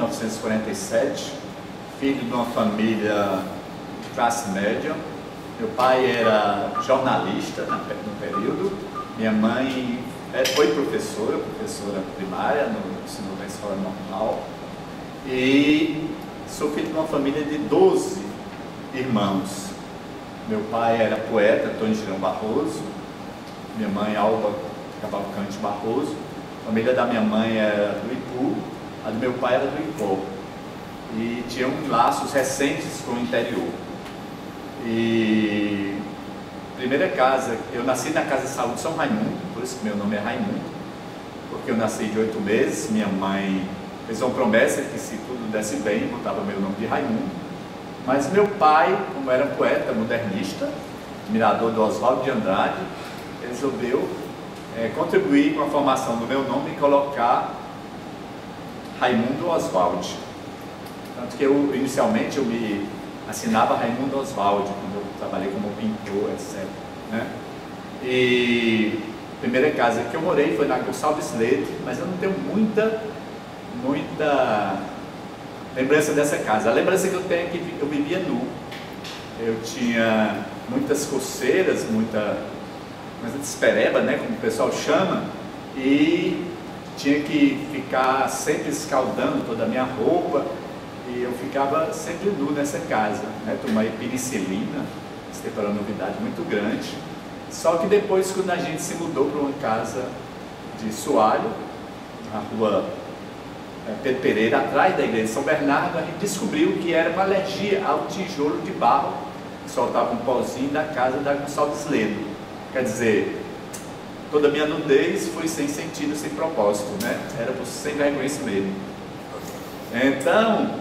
1947, filho de uma família de classe média. Meu pai era jornalista no período, minha mãe foi professora primária no ensino da escola normal, e sou filho de uma família de 12 irmãos. Meu pai era poeta, Antônio Girão Barroso, minha mãe Alba Cavalcante Barroso. A família da minha mãe era do Ipu, a do meu pai era do Icó, e tinham laços recentes com o interior. E primeira casa, eu nasci na Casa de Saúde São Raimundo, por isso que meu nome é Raimundo, porque eu nasci de 8 meses, minha mãe fez uma promessa que se tudo desse bem, botava meu nome de Raimundo. Mas meu pai, como era poeta modernista, admirador do Oswaldo de Andrade, resolveu contribuir com a formação do meu nome e colocar Raimundo Oswald. Tanto que inicialmente eu me assinava Raimundo Oswald, quando eu trabalhei como pintor, etc. Né? E a primeira casa que eu morei foi na Gonçalves Leite, mas eu não tenho muita lembrança dessa casa. A lembrança que eu tenho é que eu vivia nu. Eu tinha muitas coceiras, muita despereba, né, como o pessoal chama, e tinha que ficar sempre escaldando toda a minha roupa, e eu ficava sempre nu nessa casa, né? Tomei penicilina, isso foi uma novidade muito grande. Só que depois, quando a gente se mudou para uma casa de Soalho, na rua Pedro Pereira, atrás da igreja de São Bernardo, a gente descobriu que era uma alergia ao tijolo de barro que soltava um pozinho da casa da Gonçalves Ledo. Quer dizer, toda a minha nudez foi sem sentido, sem propósito, né? Era sem vergonha mesmo. Então,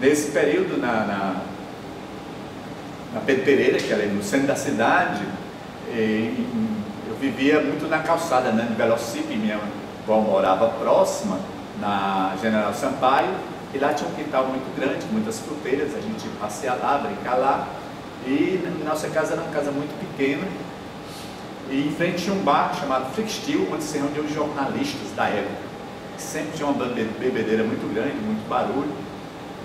nesse período na Pedro Pereira, que era no centro da cidade, eu vivia muito na calçada, né, no Velocipe. Minha avó morava próxima, na General Sampaio, e lá tinha um quintal muito grande, muitas fruteiras, a gente ia passear lá, brincar lá, e nossa casa era uma casa muito pequena, e em frente tinha um bar chamado Frickstil, onde se reuniam os jornalistas da época. Sempre tinha uma bebedeira muito grande, muito barulho.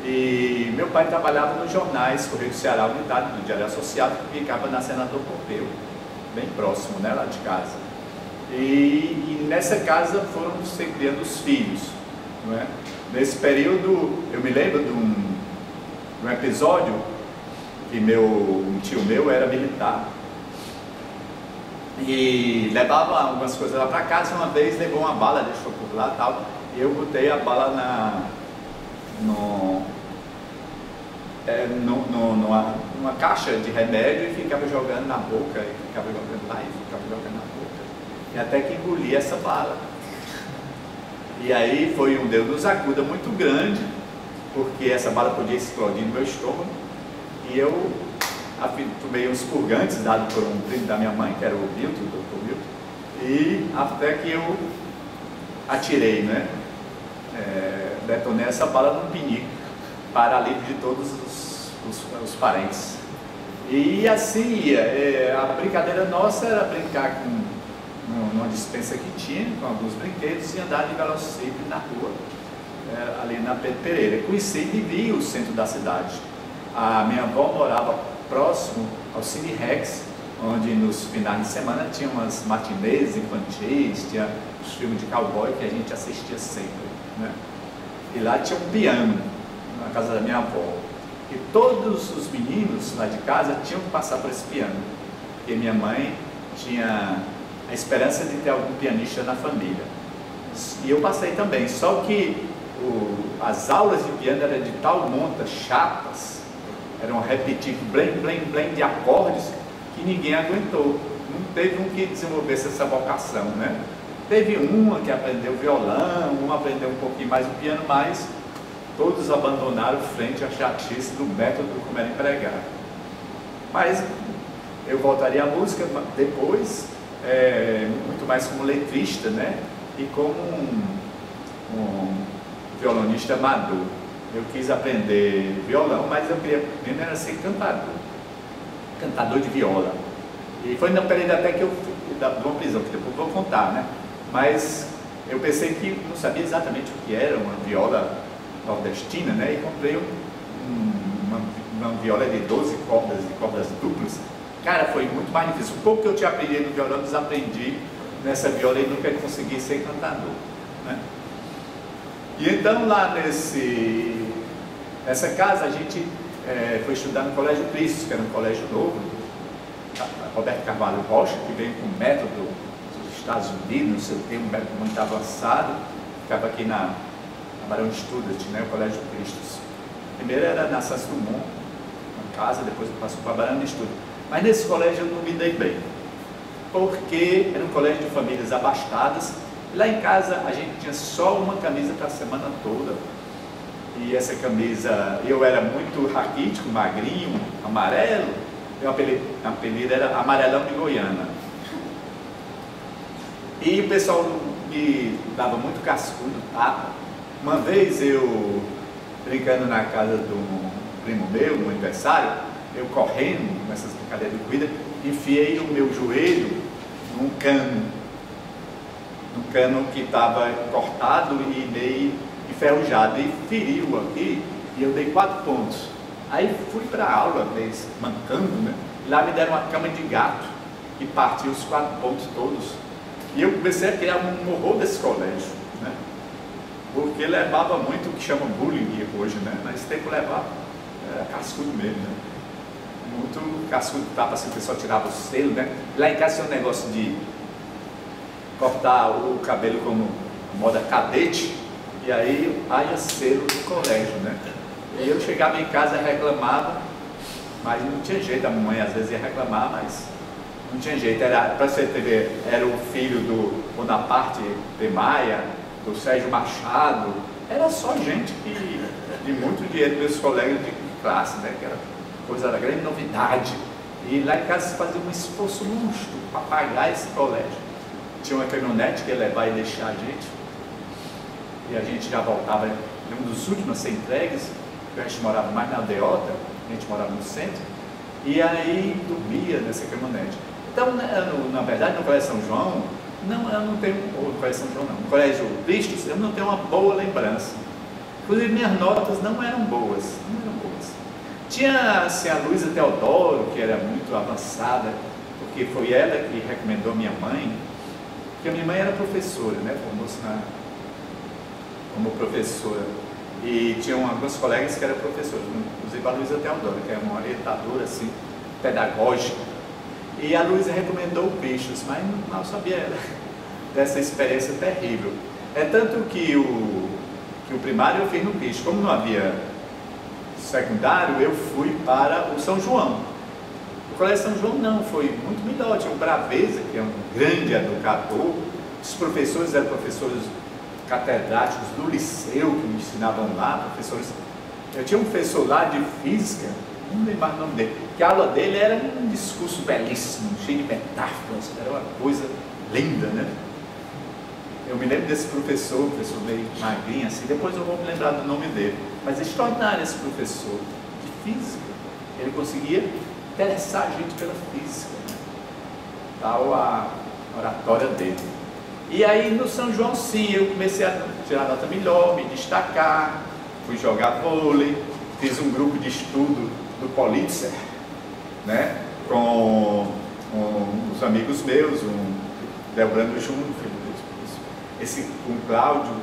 E meu pai trabalhava nos jornais Correio do Ceará Unidade, do Diário Associado, que ficava na Senador Pompeu, bem próximo, né, lá de casa. E nessa casa foram se criando os filhos, não é? Nesse período, eu me lembro de um episódio que um tio meu era militar e levava algumas coisas lá para casa. Uma vez levou uma bala, deixou por lá e tal, e eu botei a bala numa caixa de remédio e ficava jogando na boca, e ficava jogando lá, e ficava jogando na boca, e até que engoli essa bala. E aí foi um Deus nos acuda muito grande, porque essa bala podia explodir no meu estômago, e eu tomei uns purgantes dados por um primo da minha mãe, que era o Milton, o Dr. Milton, e até que eu atirei, né? Detonei essa bala num pinico, para alívio de todos os parentes. E assim ia. A brincadeira nossa era brincar numa dispensa que tinha, com alguns brinquedos, e andar de velocípede na rua, ali na Pedro Pereira. Conheci e vi o centro da cidade. A minha avó morava próximo ao Cine Rex, onde nos finais de semana tinha umas matinês infantis, tinha os filmes de cowboy que a gente assistia sempre, né? E lá tinha um piano, na casa da minha avó, e todos os meninos lá de casa tinham que passar por esse piano, porque minha mãe tinha a esperança de ter algum pianista na família, e eu passei também. Só que as aulas de piano eram de tal monta, chatas, eram repetitivos, blém, blém, blém de acordes, que ninguém aguentou. Não teve um que desenvolvesse essa vocação, né? Teve uma que aprendeu violão, uma aprendeu um pouquinho mais o piano, mas todos abandonaram frente à chatice do método como era empregado. Mas eu voltaria à música depois, muito mais como letrista, né? E como um violonista amador. Eu quis aprender violão, mas eu queria primeiro era ser cantador de viola. E foi no período até que eu fui de uma prisão, que depois eu vou contar, né? Mas eu pensei que não sabia exatamente o que era uma viola nordestina, né? E comprei uma viola de 12 cordas, de cordas duplas. Cara, foi muito mais difícil. O pouco que eu tinha aprendido no violão, desaprendi nessa viola e nunca consegui ser cantador, né? E então lá nessa casa a gente foi estudar no Colégio Cristo, que era um colégio novo, Roberto Carvalho Rocha, que veio com método dos Estados Unidos, não sei o que, um método muito avançado, ficava aqui na Barão de Estudas, né, o Colégio Cristo. Primeiro era na Santos Dumont, uma casa, depois passou para Barão de Estudos. Mas nesse colégio eu não me dei bem, porque era um colégio de famílias abastadas. Lá em casa a gente tinha só uma camisa para a semana toda. E essa camisa, eu era muito raquítico, magrinho, amarelo. Meu apelido era Amarelão de Goiânia. E o pessoal me dava muito cascudo, tapa. Uma vez eu, brincando na casa de um primo meu, no aniversário, eu correndo nessas brincadeiras de corrida, enfiei o meu joelho num cano que estava cortado e meio enferrujado, e feriu aqui, e eu dei 4 pontos. Aí fui para a aula, mancando, né? E lá me deram uma cama de gato, e partiu os 4 pontos todos. E eu comecei a criar um horror desse colégio, né? Porque levava muito o que chama bullying hoje, né? Nesse tempo levava, era cascudo mesmo, né? Muito cascudo, tapa assim, o pessoal tirava o selo, né? Lá em casa tinha um negócio de cortar o cabelo como moda cadete, e aí haja selo do colégio, né? E eu chegava em casa e reclamava, mas não tinha jeito, a mamãe às vezes ia reclamar, mas não tinha jeito. Era, para você entender, era o filho do Bonaparte de Maia, do Sérgio Machado, era só gente de muito dinheiro, meus colegas de classe, né? Que era coisa da grande novidade. E lá em casa se fazia um esforço monstro para pagar esse colégio. Tinha uma caminhonete que ia levar e deixar a gente, e a gente já voltava, um dos últimos a ser entregues, porque a gente morava mais na aldeota, a gente morava no centro, e aí dormia nessa caminhonete. Então, na verdade, no Colégio São João, eu não tenho, ou no Colégio São João não, no Colégio Cristo, eu não tenho uma boa lembrança. Inclusive, minhas notas não eram boas, Tinha assim, a Luísa Teodoro, que era muito avançada, porque foi ela que recomendou minha mãe, porque a minha mãe era professora, né? Formou-se como professora. E tinham alguns colegas que eram professores, inclusive a Luísa Teodoro, que é uma orientadora assim, pedagógica. E a Luísa recomendou o Peixes, mas não sabia dessa experiência terrível. É tanto que o primário eu fiz no Peixes. Como não havia secundário, eu fui para o São João. O Colégio São João não, foi muito melhor. Tinha o Braveza, que é um grande educador. Os professores eram professores catedráticos do liceu, que me ensinavam lá, professores. Eu tinha um professor lá de física, não lembro mais o nome dele, que a aula dele era um discurso belíssimo, cheio de metáforas, era uma coisa linda, né? Eu me lembro desse professor meio magrinho assim, depois eu vou me lembrar do nome dele, mas é extraordinário esse professor de física. Ele conseguia interessar a gente pela física, né? Tal a oratória dele. E aí no São João sim, eu comecei a tirar nota melhor, me destacar, fui jogar vôlei, fiz um grupo de estudo do Politzer, né? Com os amigos meus, Delbrando Júnior, com Cláudio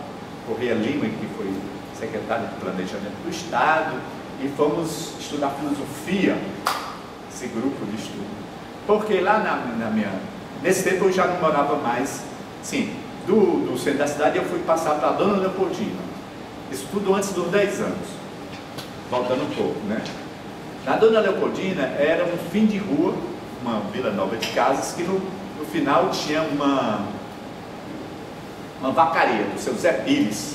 Correia Lima, que foi secretário de Planejamento do Estado, e fomos estudar filosofia, esse grupo de estudo. Porque lá nesse tempo eu já não morava mais, sim, do centro da cidade eu fui passar para a Dona Leopoldina, isso tudo antes dos 10 anos, voltando um pouco, né? Na Dona Leopoldina era um fim de rua, uma vila nova de casas, que no final tinha uma vacaria do seu Zé Pires,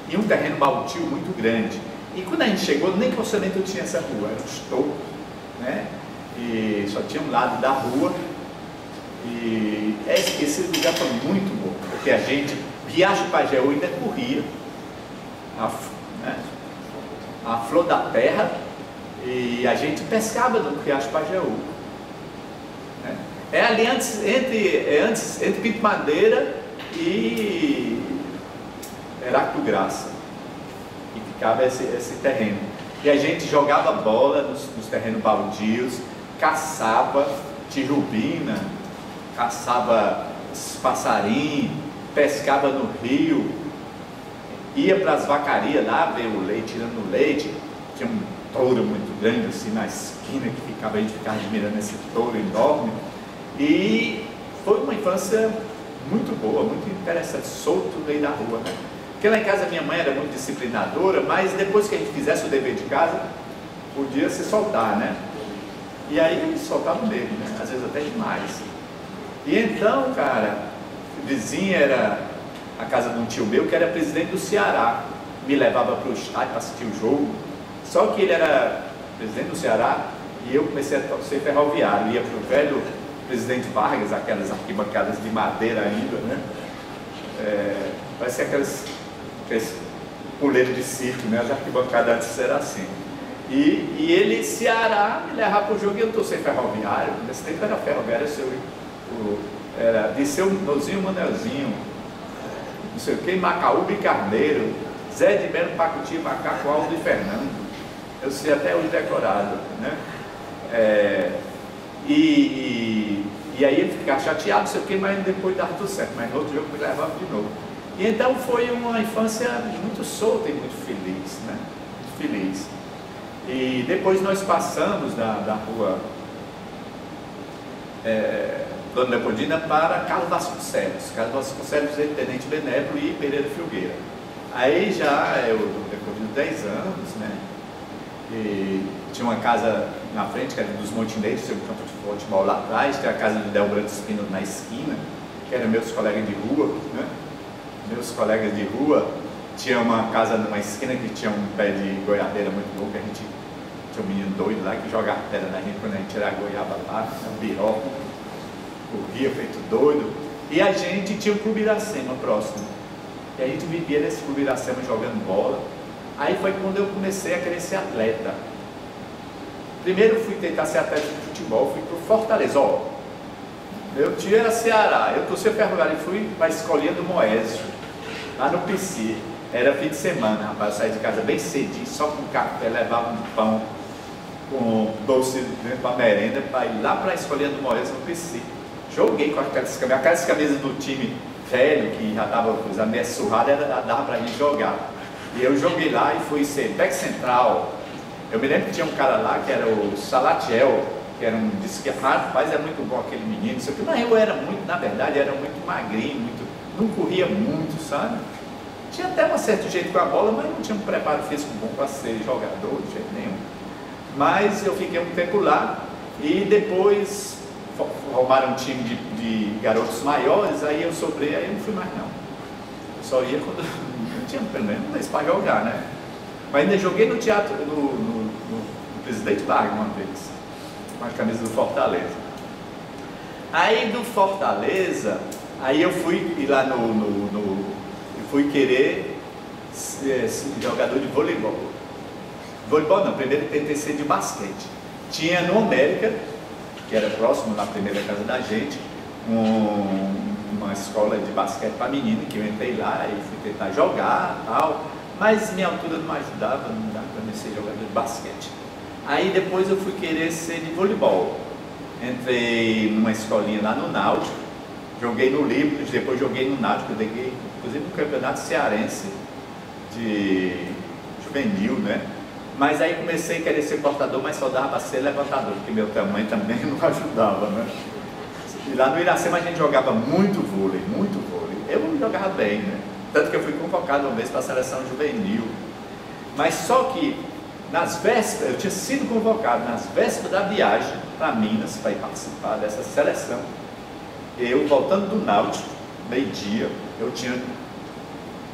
e um terreno baldio muito grande. E quando a gente chegou, nem calçamento tinha essa rua, era um estouro, né? E só tinha um lado da rua. E esse lugar foi muito bom, porque a gente, Riacho Pajeú ainda corria, a flor da terra, e a gente pescava no Riacho Pajeú. É ali entre Pinto Madeira e Heracto Graça, e ficava esse terreno. E a gente jogava bola nos terrenos baldios, caçava tirubina, caçava passarinho, pescava no rio, ia para as vacarias lá ver o leite, tirando leite. Tinha um touro muito grande assim na esquina que a gente ficava admirando esse touro enorme. E foi uma infância muito boa, muito interessante, solto no meio da rua, né? Porque lá em casa minha mãe era muito disciplinadora, mas depois que a gente fizesse o dever de casa, podia se soltar, né? E aí eles soltavam mesmo, né? Às vezes até demais. E então, cara, vizinha era a casa de um tio meu que era presidente do Ceará, me levava para o estádio para assistir o jogo. Só que ele era presidente do Ceará e eu comecei a ser ferroviário, ia para o velho Presidente Vargas, aquelas arquibancadas de madeira ainda, né? Parece aqueles puleiros de sítio, né? As arquibancadas antes eram assim. E ele, Ceará, me levava para o jogo e eu estou sem ferroviário. Nesse tempo era ferroviário, era de seu Nozinho Manelzinho, não sei o que, Macaúba e Carneiro, Zé de Melo, Pacuti, Macaco, Aldo e Fernando. Eu sei até hoje decorado, né? E aí ele ficava chateado, não sei o que, mas depois dava tudo certo, mas no outro jogo me levava de novo. E então foi uma infância muito solta e muito feliz, né? Muito feliz. E depois nós passamos da rua Dona Leopoldina para Carlos Vasconcelos. Carlos Vasconcelos é Tenente Benévolo e Pereira Filgueira. Aí já depois de 10 anos, né? E tinha uma casa na frente, que era dos Montenegros, tinha um campo de futebol lá atrás, tinha a casa do Delbrando Espino na esquina, que eram meus colegas de rua, né? Meus colegas de rua. Tinha uma casa numa esquina que tinha um pé de goiabeira muito bom, que a gente tinha um menino doido lá que jogava pedra na gente quando a gente tirava a goiaba lá, um biró, corria feito doido. E a gente tinha um Clube Iracema próximo. E a gente vivia nesse Clube Iracema jogando bola. Aí foi quando eu comecei a querer ser atleta. Primeiro fui tentar ser atleta de futebol, fui para o Fortaleza. Meu tio era Ceará, eu torci Ferroviário e fui para a escolinha do Moésio, lá no PC. Era fim de semana, rapaz, eu saía de casa bem cedinho, só com café, levava um pão com doce para a merenda, para ir lá para a escolinha do Moésio no PC. Joguei com aquelas camisas do time velho, que já estava usando meia surrada, dava para a gente jogar. E eu joguei lá e fui ser back central. Eu me lembro que tinha um cara lá que era o Salatiel, que era disse que rapaz, é muito bom aquele menino, não sei o que, mas eu era muito, na verdade, era muito magrinho, não corria muito, sabe? Tinha até um certo jeito com a bola, mas não tinha um preparo físico bom para ser jogador de jeito nenhum. Mas eu fiquei um tempo lá e depois formaram um time de garotos maiores, aí eu sobrei, aí eu não fui mais não. Eu só ia quando não tinha pelo menos para jogar, né? Mas ainda joguei no teatro, no Presidente Vargas uma vez, com a camisa do Fortaleza. Aí do Fortaleza, aí eu fui ir lá eu fui querer ser jogador de voleibol. Voleibol não, primeiro tentei ser de basquete. Tinha no América, que era próximo na primeira casa da gente, uma escola de basquete para menino, que eu entrei lá e fui tentar jogar e tal, mas minha altura não ajudava, não dava para mim ser jogador de basquete. Aí depois eu fui querer ser de voleibol. Entrei numa escolinha lá no Náutico, joguei no Líbano, depois joguei no Náutico, joguei inclusive no campeonato cearense de juvenil, né? Mas aí comecei a querer ser portador, mas só dava para ser levantador, porque meu tamanho também não ajudava, né? E lá no Iracema a gente jogava muito vôlei, muito vôlei. Eu jogava bem, né? Tanto que eu fui convocado uma vez para a seleção juvenil. Mas só que nas vésperas, eu tinha sido convocado nas vésperas da viagem para Minas, para ir participar dessa seleção. Eu, voltando do Náutico, meio-dia, eu tinha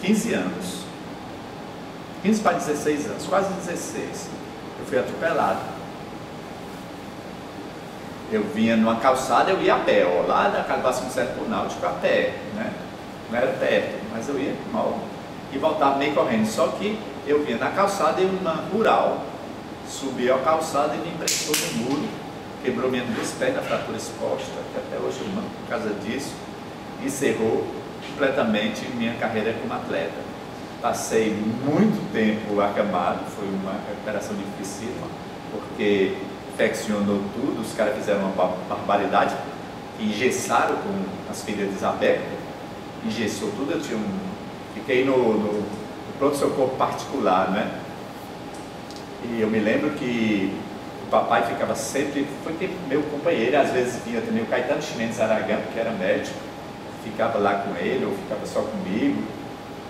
15 anos. 15 para 16 anos, quase 16. Eu fui atropelado. Eu vinha numa calçada, eu ia a pé, ó, lá da Carlos Vasconcelos para o Náutico, a pé, né? Não era perto, mas eu ia mal e voltava meio correndo. Só que eu vinha na calçada e uma rural subi a calçada e me emprestou no muro, quebrou minhas duas pernas, fratura exposta, que até hoje eu manco por causa disso, encerrou completamente minha carreira como atleta. Passei muito tempo acamado, foi uma recuperação dificílima, porque infeccionou tudo, os caras fizeram uma barbaridade, engessaram com as feridas abertas, engessou tudo, fiquei no pronto-socorro particular, né? E eu me lembro que o papai ficava sempre, foi meu companheiro, às vezes vinha também o Caetano Chimenez Aragão, que era médico, ficava lá com ele, ou ficava só comigo,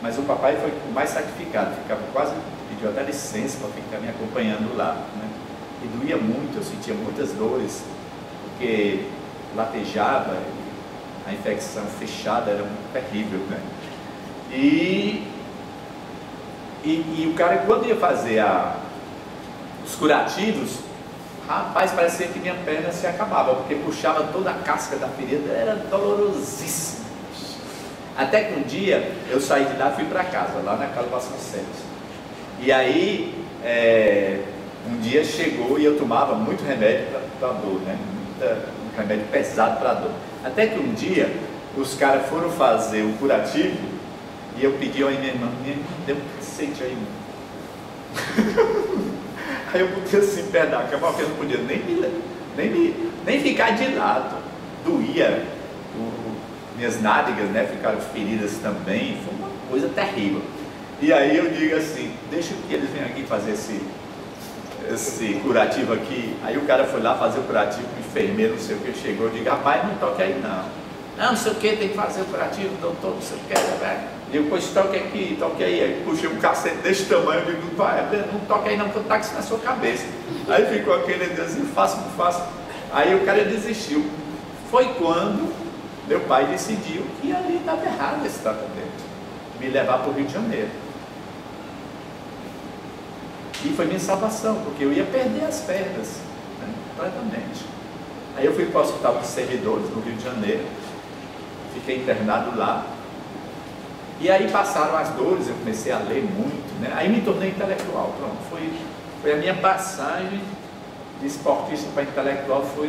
mas o papai foi o mais sacrificado, ficava quase, pediu até licença para ficar me acompanhando lá, né? E doía muito, eu sentia muitas dores, porque latejava, a infecção fechada era muito terrível, né? E o cara, quando ia fazer os curativos, rapaz, parecia que minha perna se acabava, porque puxava toda a casca da ferida, era dolorosíssimo. Até que um dia eu saí de lá e fui para casa, lá na Carlos Vasconcelos. E aí, um dia chegou e eu tomava muito remédio para dor, né? Um remédio pesado para dor. Até que um dia os caras foram fazer o curativo e eu pedi a minha irmã, deu um cacete aí. Aí eu botei assim perto da cama, porque eu não podia nem ficar de lado. Doía, minhas nádegas, né, ficaram feridas também, foi uma coisa terrível. E aí eu digo assim, deixa que eles venham aqui fazer esse curativo aqui. Aí o cara foi lá fazer o curativo, o enfermeiro, não sei o que, chegou, eu digo, rapaz, não toque aí não. Não sei o que, tem que fazer o curativo, doutor, não sei o que, velho. E eu, pois toque aqui, toque aí. Aí puxei um cacete desse tamanho, eu digo, não toque aí não, que eu taco isso na sua cabeça. Aí ficou aquele assim, faço, não faço. Aí o cara desistiu. Foi quando meu pai decidiu que ali estava errado esse tratamento, me levar para o Rio de Janeiro. E foi minha salvação, porque eu ia perder as pernas, né, completamente. Aí eu fui para o Hospital dos Servidores, no Rio de Janeiro, fiquei internado lá. E aí passaram as dores, eu comecei a ler muito, né? Aí me tornei intelectual, pronto. Foi a minha passagem de esportista para intelectual, foi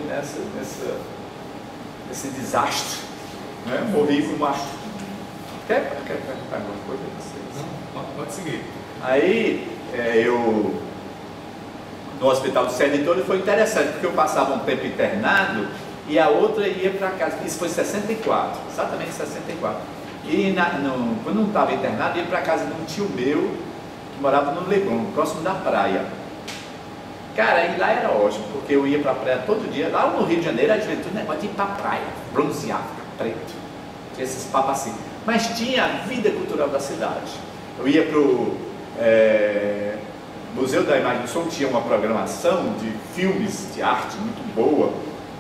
nesse desastre, né? Morri com uma... Quer perguntar alguma coisa a vocês? Não, pode seguir. Aí eu, no Hospital dos Servidores, foi interessante, porque eu passava um tempo internado e a outra ia para casa. Isso foi em 64, exatamente em 64. E quando não estava internado, ia para casa de um tio meu que morava no Leblon, próximo da praia. Cara, e lá era ótimo, porque eu ia para a praia todo dia. Lá no Rio de Janeiro, a juventude, negócio de ir para a praia, bronzear, ficar preto. Tinha esses papos assim. Mas tinha a vida cultural da cidade. Eu ia para o Museu da Imagem do Som, tinha uma programação de filmes de arte muito boa.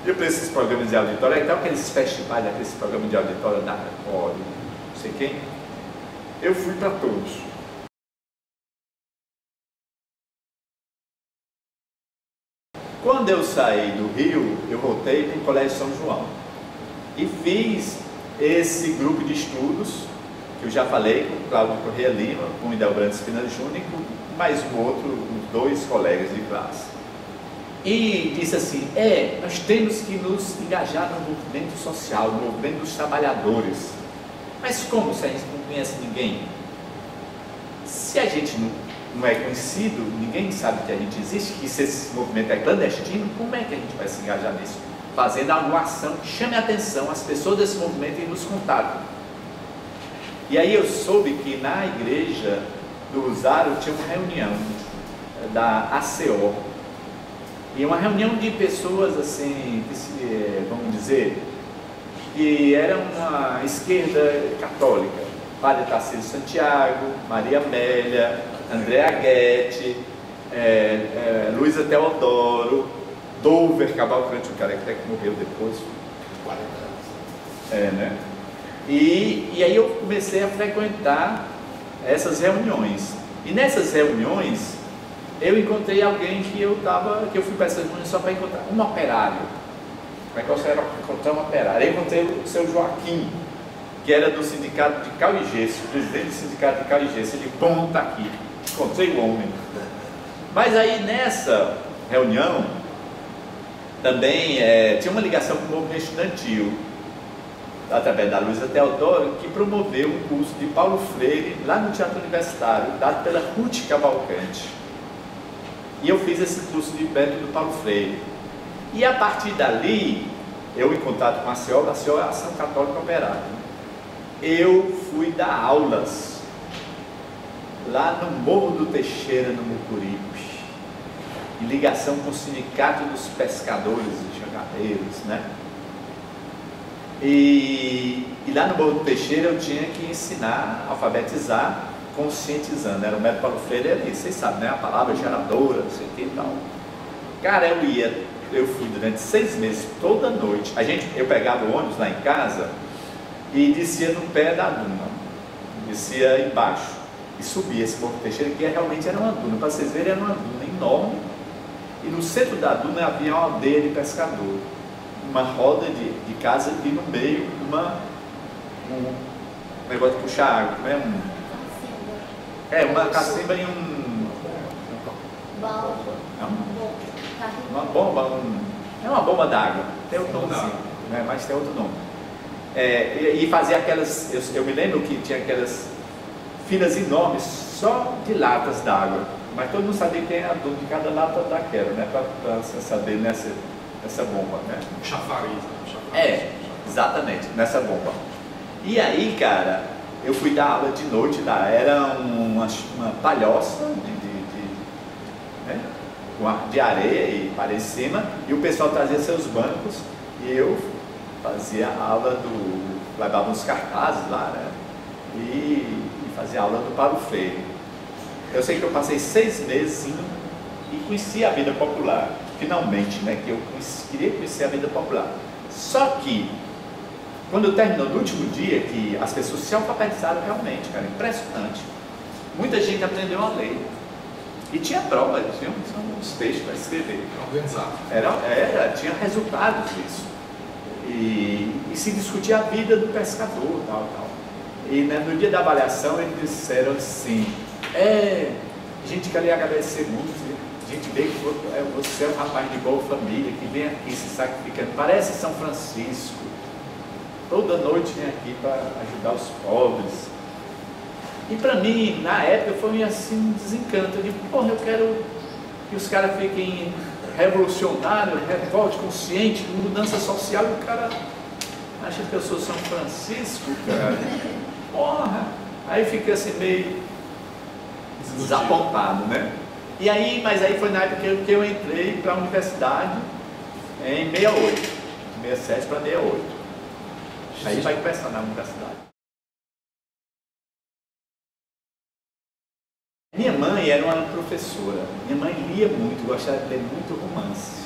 Eu para esses programas de auditório, então aqueles festivais, aqueles programas de auditório da Record, não sei quem, eu fui para todos. Quando eu saí do Rio, eu voltei para o Colégio São João e fiz esse grupo de estudos, que eu já falei, com o Cláudio Corrêa Lima, com o Idelbrando Espina Júnior, e com mais um outro, uns 2 colegas de classe. E disse assim, nós temos que nos engajar no movimento social, no movimento dos trabalhadores. Mas como se a gente não conhece ninguém? Se a gente não é conhecido, ninguém sabe que a gente existe, que se esse movimento é clandestino, como é que a gente vai se engajar nisso? Fazendo alguma ação que chame a atenção as pessoas desse movimento e nos contatem. E aí eu soube que na igreja do Usaro tinha uma reunião da ACO, e uma reunião de pessoas assim, vamos dizer, que era uma esquerda católica, Padre Tarcísio Santiago, Maria Amélia, Andréa Guetti, Luísa Teodoro, Dover Cavalcante, o cara que morreu depois, 40 anos. Né? E aí eu comecei a frequentar essas reuniões. E nessas reuniões eu encontrei alguém que eu fui para essas reuniões só para encontrar um operário. Como é que eu era encontrar um operário? Eu encontrei o seu Joaquim, que era do sindicato de Cal e Gesso, presidente do sindicato de Cal e Gesso. Ele, bom, está aqui. Encontrei o homem. Mas aí nessa reunião também tinha uma ligação com o movimento estudantil. através da Luísa Teodoro, que promoveu um curso de Paulo Freire lá no Teatro Universitário, dado pela Ruth Cavalcante. E eu fiz esse curso de método do Paulo Freire. E a partir dali, eu em contato com a senhora é Ação Católica Operária. Eu fui dar aulas lá no Morro do Teixeira, no Mucuripe, em ligação com o Sindicato dos Pescadores e Jangadeiros, né? E lá no Morro do Teixeira eu tinha que ensinar, alfabetizar, conscientizando. Era o método Paulo Freire ali, vocês sabem, né? A palavra geradora, não sei o que e tal. Cara, eu fui durante 6 meses, toda noite. Eu pegava o ônibus lá em casa e descia no pé da duna, descia embaixo e subia esse Morro do Teixeira, que realmente era uma duna. Para vocês verem, era uma duna enorme. E no centro da duna havia uma aldeia de pescador, uma roda de casa e no meio um negócio de puxar água, não é? Uma cacimba e uma bomba, é uma bomba d'água, tem outro nomezinho, né? Mas tem outro nome. E fazia aquelas, eu me lembro que tinha aquelas filas enormes só de latas d'água, mas todo mundo sabia quem era dono de cada lata daquela, né? Para saber nessa bomba, né? Chafariz. Exatamente, nessa bomba. E aí, cara, eu fui dar aula de noite lá, era uma palhoça de areia e para em cima, e o pessoal trazia seus bancos, e eu fazia aula levava uns cartazes lá, né? E fazia aula do Paulo Freire. Eu sei que eu passei 6 meses indo e conheci a vida popular, finalmente, né? Que eu queria conhecer a vida popular. Só que, quando terminou no último dia, que as pessoas se alfabetizaram realmente, cara, impressionante. Muita gente aprendeu a ler. E tinha prova, tinha uns textos para escrever. Organizado. Tinha resultados disso. E se discutia a vida do pescador, tal. E né, no dia da avaliação eles disseram assim, a gente quer lhe agradecer muito, a gente vê que você é um rapaz de boa família, que vem aqui se sacrificando, parece São Francisco, toda noite vem aqui para ajudar os pobres. E para mim, na época, foi assim um desencanto. Eu digo, porra, eu quero que os caras fiquem revolucionários, revolte, consciente, mudança social, e o cara acha que eu sou São Francisco, cara. Porra! Aí fica assim meio desapontado, né? Mas aí foi na época que eu entrei para a universidade em 68, 67 para 68. Aí vai começar na universidade. Minha mãe era uma professora, minha mãe lia muito, gostava de ler muito romance.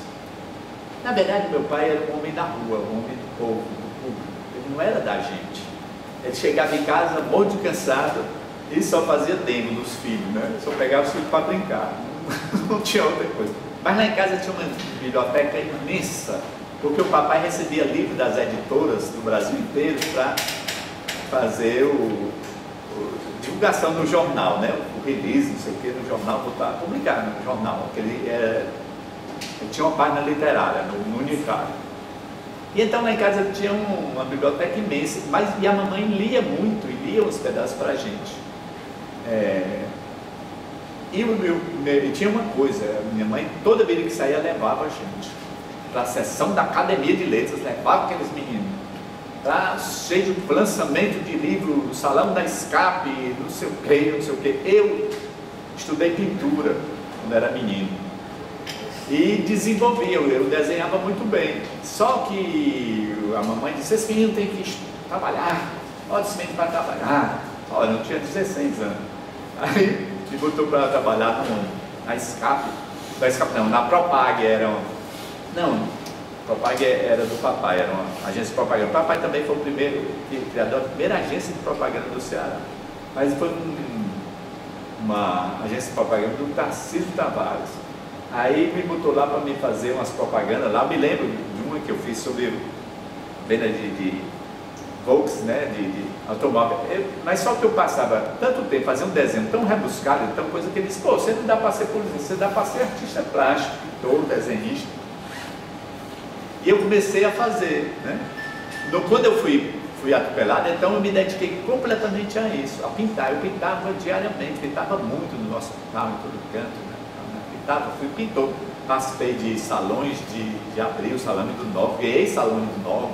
Na verdade, meu pai era um homem da rua, um homem do povo, do público, ele não era da gente. Ele chegava em casa morto de cansado e só fazia demo dos filhos, né? Só pegava os filhos para brincar, não tinha outra coisa. Mas lá em casa tinha uma biblioteca imensa, porque o papai recebia livros das editoras do Brasil inteiro para fazer divulgação no jornal, né? O release, não sei o que, no jornal, botar, publicar no jornal. Ele tinha uma página literária no Unicário. E então lá em casa tinha uma biblioteca imensa, e a mamãe lia muito, e lia uns pedaços para a gente. E tinha uma coisa, minha mãe toda vez que saía levava a gente para a sessão da Academia de Letras, levava aqueles meninos. Cheio de lançamento de livro, no Salão da Escape, não sei o que. Eu estudei pintura quando era menino e desenvolvia, eu desenhava muito bem. Só que a mamãe disse, esse menino tem que trabalhar, olha esse menino vai trabalhar. Olha, eu tinha 16 anos. Aí me botou para trabalhar na Escape, na Propag, Propag era do papai, era uma agência de propaganda. O papai também foi o primeiro criador da primeira agência de propaganda do Ceará. Mas foi uma agência de propaganda do Tarcísio Tavares. Aí me botou lá para me fazer umas propagandas lá. Eu me lembro de uma que eu fiz sobre venda de Volks, né, de automóvel. Mas só que eu passava tanto tempo fazendo um desenho tão rebuscado, tão coisa que ele disse, pô, você não dá para ser polícia, você dá para ser artista plástico, pintor, desenhista. E eu comecei a fazer, né? Quando eu fui fui atropelado, então eu me dediquei completamente a isso, a pintar. Eu pintava diariamente, pintava muito no nosso hospital, em todo canto, né? Pintava, fui pintor. Participei de salões de abril, Salame do Novo, ganhei Salame do Novo.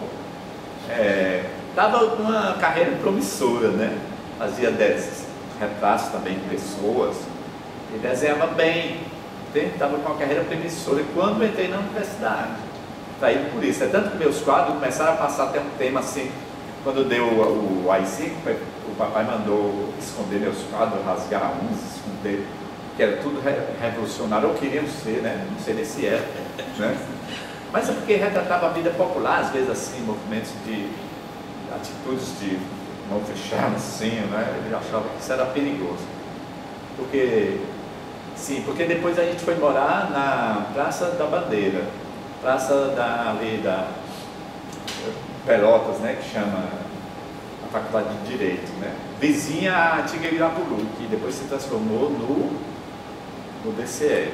Estava com uma carreira promissora, né? Fazia desses retratos também de pessoas e desenhava bem. Estava com uma carreira promissora. E quando entrei na universidade, saí por isso. É tanto que meus quadros começaram a passar até um tema assim. Quando deu o AI-5, o papai mandou esconder meus quadros, rasgar uns, esconder, que era tudo revolucionário, ou queriam ser, né? Não sei nem se era, né? Mas é porque retratava a vida popular, às vezes assim, movimentos de atitudes de mão fechada, assim, né? Ele achava que isso era perigoso. Porque depois a gente foi morar na Praça da Bandeira, Praça ali da Pelotas, né? Que chama a Faculdade de Direito, né? Vizinha à antiga Irapuru, que depois se transformou no DCE.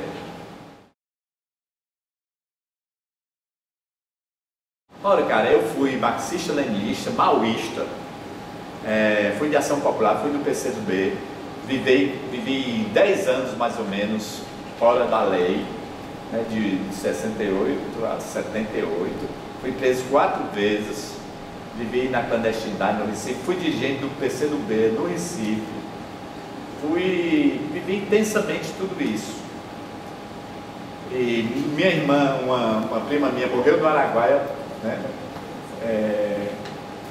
Olha, cara, eu fui marxista-leninista, maoísta, fui de Ação Popular, fui do PCdoB, vivi 10 anos mais ou menos fora da lei, né, de 68 a 78, fui preso 4 vezes, vivi na clandestinidade no Recife, fui dirigente do PCdoB no Recife, vivi intensamente tudo isso. E minha irmã, uma prima minha, morreu no Araguaia, né?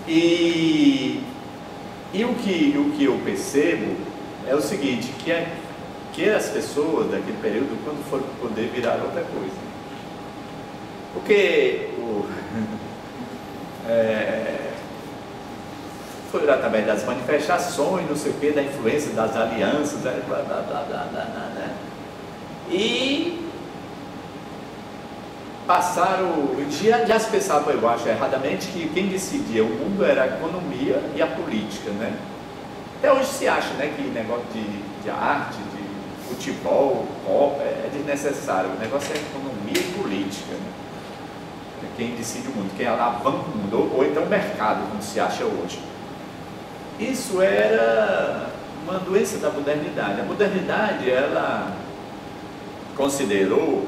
E o que eu percebo é o seguinte, que as pessoas daquele período, quando foram poder, viraram outra coisa. Porque foi através das manifestações, não sei o que, da influência das alianças, blá, blá, blá, blá, blá, né? E passaram, já se pensava, eu acho, erradamente, que quem decidia o mundo era a economia e a política, né? Até hoje se acha, né, que negócio de arte, de futebol, pop, é desnecessário. O negócio é economia e política, né? É quem decide o mundo, quem alavanca o mundo, ou então o mercado, como se acha hoje. Isso era uma doença da modernidade. A modernidade, ela considerou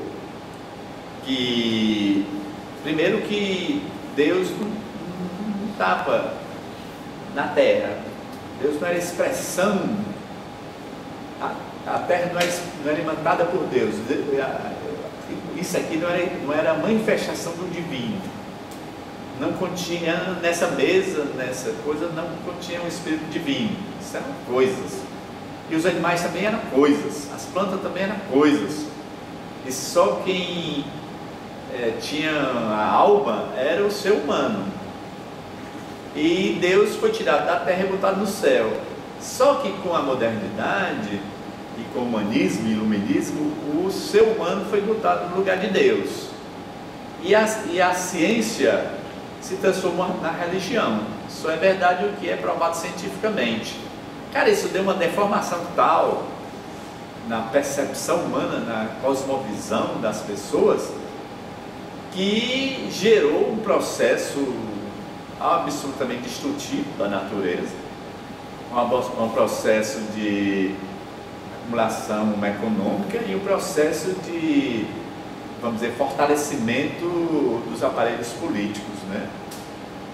que, primeiro, que Deus não estava na terra, Deus não era expressão, a terra não era imantada por Deus, isso aqui não era a manifestação do divino, não continha, nessa mesa, nessa coisa, não continha um espírito divino, isso eram coisas, e os animais também eram coisas, as plantas também eram coisas, e só quem tinha a alma era o ser humano, e Deus foi tirado da terra e botado no céu. Só que com a modernidade e com o humanismo e iluminismo, o ser humano foi botado no lugar de Deus, e a ciência se transformou na religião. Só é verdade o que é provado cientificamente. Cara, isso deu uma deformação tal na percepção humana, na cosmovisão das pessoas, que gerou um processo absolutamente destrutivo da natureza, um processo de acumulação econômica e um processo de, vamos dizer, fortalecimento dos aparelhos políticos, né?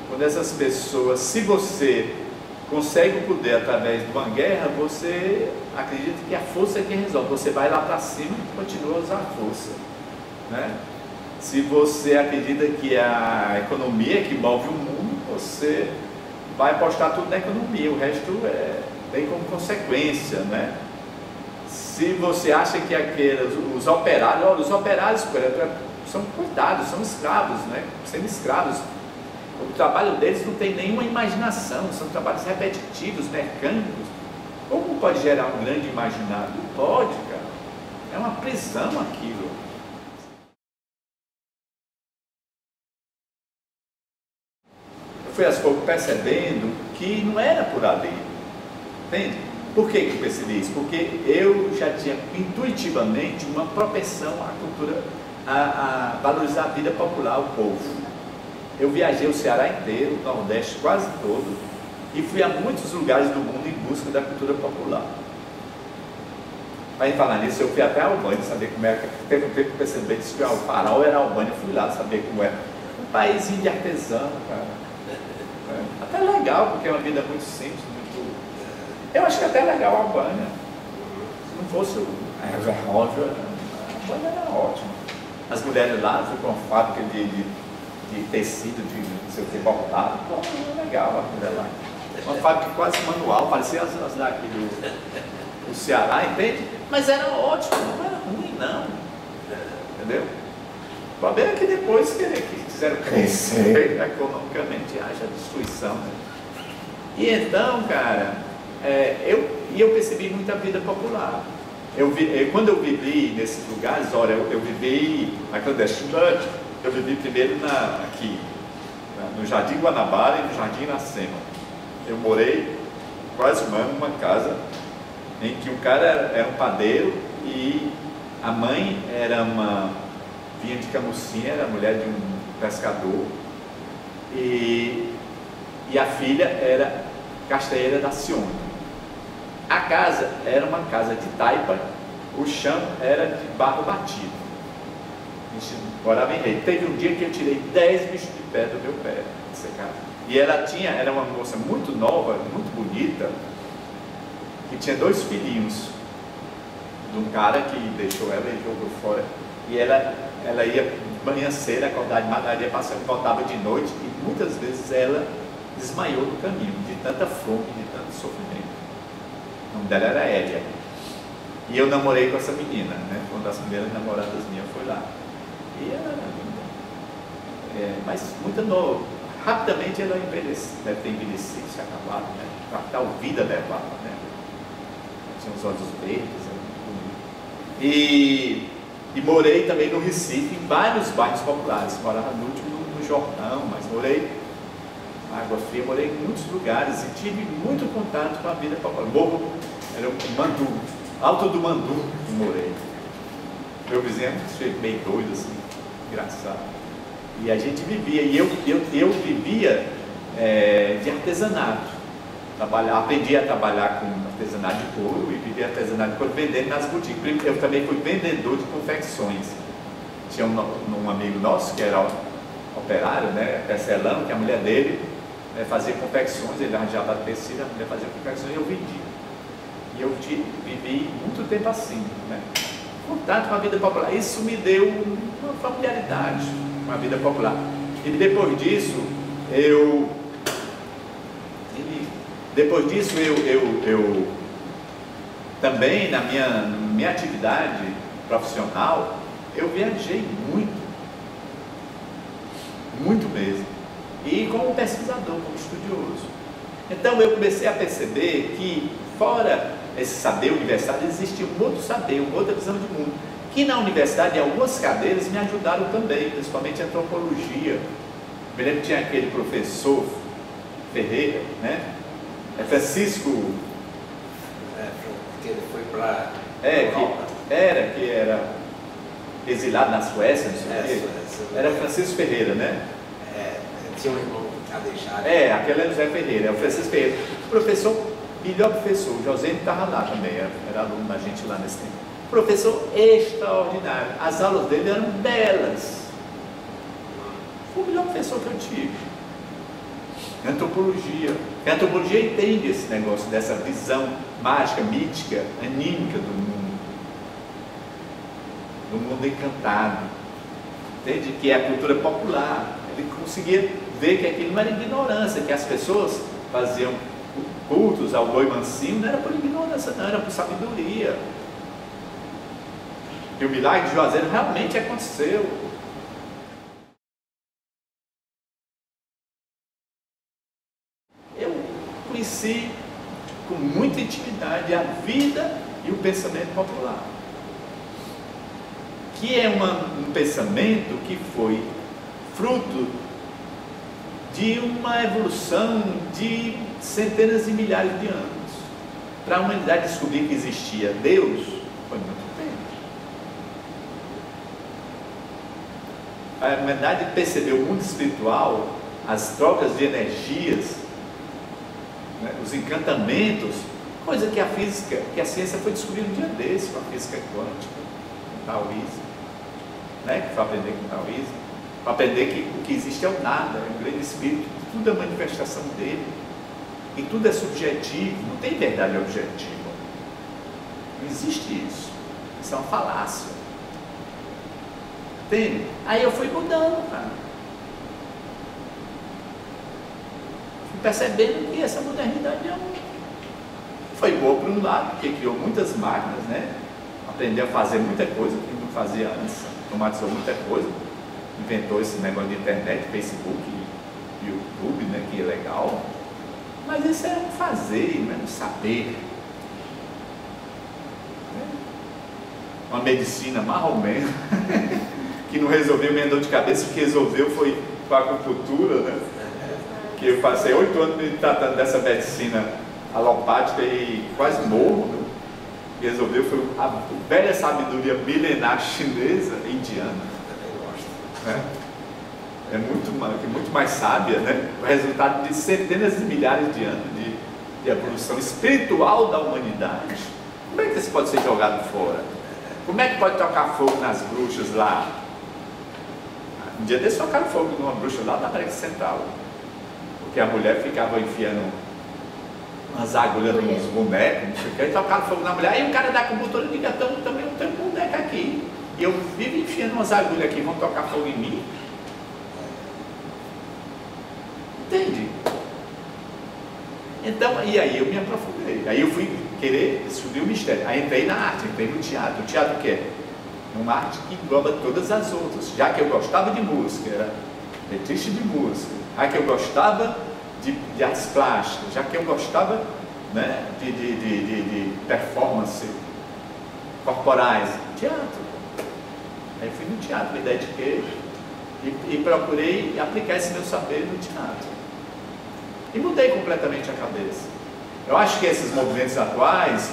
Quando essas pessoas, se você consegue o poder através de uma guerra, você acredita que a força é quem resolve, você vai lá para cima e continua a usar a força, né? Se você acredita que é a economia que move o mundo, você vai apostar tudo na economia, o resto vem como consequência, né? Se você acha que os operários, olha, os operários são coitados, são escravos, né? Sendo escravos, o trabalho deles não tem nenhuma imaginação, são trabalhos repetitivos, mecânicos. Como pode gerar um grande imaginário? Não pode, cara. É uma prisão aquilo. Fui aos poucos percebendo que não era por ali, entende? Por que eu percebi isso? Porque eu já tinha intuitivamente uma propensão à cultura, a valorizar a vida popular, o povo. Eu viajei o Ceará inteiro, o Nordeste quase todo, e fui a muitos lugares do mundo em busca da cultura popular. Para falar nisso, eu fui até a Albânia saber como era. Teve um tempo que eu percebi que o farol era a Albânia, fui lá saber como era. Um paísinho de artesano, cara. Até legal, porque é uma vida muito simples, muito... Eu acho que até legal a Albânia. Se não fosse a Albânia era ótima. As mulheres lá, fui para uma fábrica de tecido, de não sei o que, bordado. Pô, legal a mulher lá. Uma fábrica quase manual, parecia as daqui do Ceará, entende? Mas era ótimo, não era ruim, não. Entendeu? O problema é que depois que quiseram crescer economicamente, haja destruição. Né? E então, cara, eu percebi muita vida popular. Quando eu vivi nesses lugares, olha, eu vivi na clandestinidade, eu vivi primeiro aqui, no Jardim Guanabara e no Jardim Iracema. Eu morei quase um ano numa casa em que o cara era um padeiro e a mãe vinha de Camucinha, era mulher de um pescador, e a filha era castanheira da Cione. A casa era uma casa de taipa, o chão era de barro batido. A gente morava em rede. Teve um dia que eu tirei 10 bichos de pé do meu pé nessa casa. E ela era uma moça muito nova, muito bonita, que tinha 2 filhinhos de um cara que deixou ela e jogou fora. E ela ia manhã cedo, acordar de madrugada, passando, voltava de noite, e muitas vezes ela desmaiou no caminho, de tanta fome, de tanto sofrimento. O nome dela era Hélia. E eu namorei com essa menina, né? Uma das primeiras namoradas minhas foi lá. E ela era linda. Mas muito nova. Rapidamente ela envelheceu, deve ter envelhecido, se acabado, né? A tal vida levava, né? Tinha os olhos verdes, e morei também no Recife, em vários bairros populares. Morava no último no Jordão, mas morei na Água Fria, morei em muitos lugares e tive muito contato com a vida popular. Morro era o Mandu, Alto do Mandu, que morei. Meu vizinho era meio doido, assim, engraçado. E a gente vivia, e eu vivia de artesanato. Aprendi a trabalhar com artesanato de couro e vivia artesanato de couro vendendo nas boutiques. Eu também fui vendedor de confecções. Tinha um amigo nosso que era operário, né, tecelão, que a mulher dele fazia confecções, ele arranjava tecido, a mulher fazia confecções e eu vendia. E eu vivi muito tempo assim, né? Contato com a vida popular. Isso me deu uma familiaridade com a vida popular. E depois disso, eu também na minha atividade profissional, eu viajei muito mesmo. E como pesquisador, como estudioso. Então eu comecei a perceber que fora esse saber universitário, existia um outro saber, uma outra visão de mundo. Que na universidade, em algumas cadeiras, me ajudaram também, principalmente antropologia. Me lembro que tinha aquele professor Ferreira, né? Francisco. Que ele foi para. Que era exilado na Suécia, não sei o quê. Era Francisco Ferreira, né? Tinha um irmão Alexandre. Aquele era José Ferreira, é o Francisco Ferreira. Professor, melhor professor, o José estava lá também, era aluno da gente lá nesse tempo. Professor extraordinário, as aulas dele eram belas. Foi o melhor professor que eu tive. Antropologia. A antropologia entende esse negócio, dessa visão mágica, mítica, anímica do mundo encantado. Entende? Que é a cultura popular. Ele conseguia ver que aquilo não era ignorância, que as pessoas faziam cultos ao boi mansinho, não era por ignorância, não, era por sabedoria. E o milagre de Juazeiro realmente aconteceu. Eu conheci com muita intimidade a vida e o pensamento popular, que é um pensamento que foi fruto de uma evolução de centenas de milhares de anos. Para a humanidade descobrir que existia Deus, foi muito tempo. A humanidade percebeu o mundo espiritual, as trocas de energias, né, os encantamentos, coisa que a física, que a ciência foi descobrir um dia desse, com a física quântica, com o taoísmo, né, que foi aprender com o taoísmo, para aprender que o que existe é o nada, é um grande espírito, tudo é manifestação dele, e tudo é subjetivo, não tem verdade objetiva, não existe isso, isso é uma falácia, entende? Aí eu fui mudando, cara, fui percebendo que essa modernidade foi boa por um lado, porque criou muitas máquinas, né? Aprendeu a fazer muita coisa que não fazia antes, automatizou muita coisa, inventou esse negócio de internet, Facebook, YouTube, né? Que é legal, mas isso é um fazer, não é um saber. Uma medicina mais ou menos, que não resolveu minha dor de cabeça, o que resolveu foi com a acupuntura, né? Que eu passei 8 anos me tratando dessa medicina alopática e quase morro, né? E resolveu foi a velha sabedoria milenar chinesa e indiana, né? É muito mais sábia, né? O resultado de centenas de milhares de anos de evolução espiritual da humanidade. Como é que isso pode ser jogado fora? Como é que pode tocar fogo nas bruxas lá? Um dia desse tocaram fogo numa bruxa lá da América Central, porque a mulher ficava enfiando umas agulhas nos bonecos, não sei o que, e tocaram fogo na mulher. Aí o cara da acupuntura diz: também não tem um boneco aqui, e eu vivo enfiando umas agulhas aqui, vão tocar fogo em mim? Entende? Então, e aí eu me aprofundei, aí eu fui querer descobrir o mistério, aí entrei na arte, entrei no teatro. O teatro o que é? Uma arte que engloba todas as outras, já que eu gostava de música, era letrista de música, já que eu gostava de artes plásticas, já que eu gostava, né, de performance corporais, teatro. Aí fui no teatro, me dediquei e procurei aplicar esse meu saber no teatro. E mudei completamente a cabeça. Eu acho que esses movimentos atuais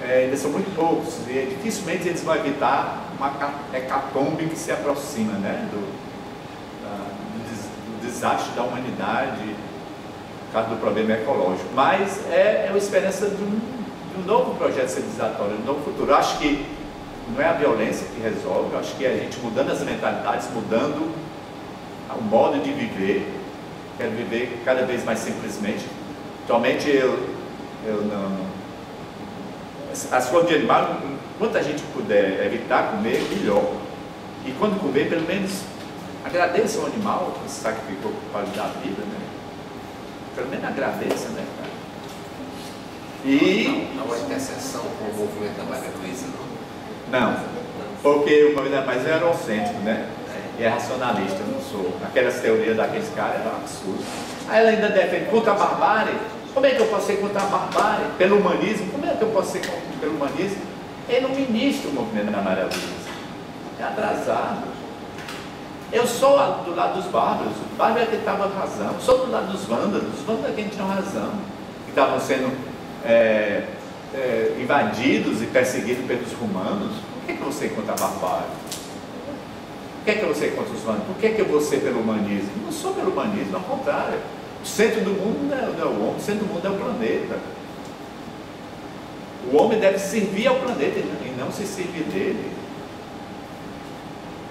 ainda são muito poucos, e dificilmente eles vão evitar uma hecatombe que se aproxima, né, do desastre da humanidade, por causa do problema ecológico. Mas é uma esperança de um novo projeto civilizatório, de um novo futuro. Eu acho que não é a violência que resolve, eu acho que é a gente mudando as mentalidades, mudando o modo de viver. Quero viver cada vez mais simplesmente. Atualmente eu não... As coisas de animal, quanto a gente puder evitar comer, melhor. E quando comer, pelo menos agradeça o animal que se sacrificou para dar a vida, né? Pelo menos agradeça, né, cara? E... Não há interseção com o movimento da Maria Luísa, não? Não, porque o movimento da Maria Luísa é eurocêntrico, né? E é racionalista, eu não sou. Aquelas teorias daqueles caras eram absurdas. Aí ela ainda defende contra a barbárie. Como é que eu posso ser contra a barbárie? Pelo humanismo? Como é que eu posso ser pelo humanismo? Ele não ministra o movimento da Maria Luísa. É atrasado. Eu sou do lado dos bárbaros. O bárbaro é que estava razão. Eu sou do lado dos vândalos. Os vândalos é que tinham razão. Que estavam sendo invadidos e perseguidos pelos romanos. Por que eu vou ser contra a barbárie? Por que eu vou ser contra os vândalos? Por que eu vou ser pelo humanismo? Não sou pelo humanismo, ao contrário. O centro do mundo não é o homem, o centro do mundo é o planeta. O homem deve servir ao planeta e não se servir dele.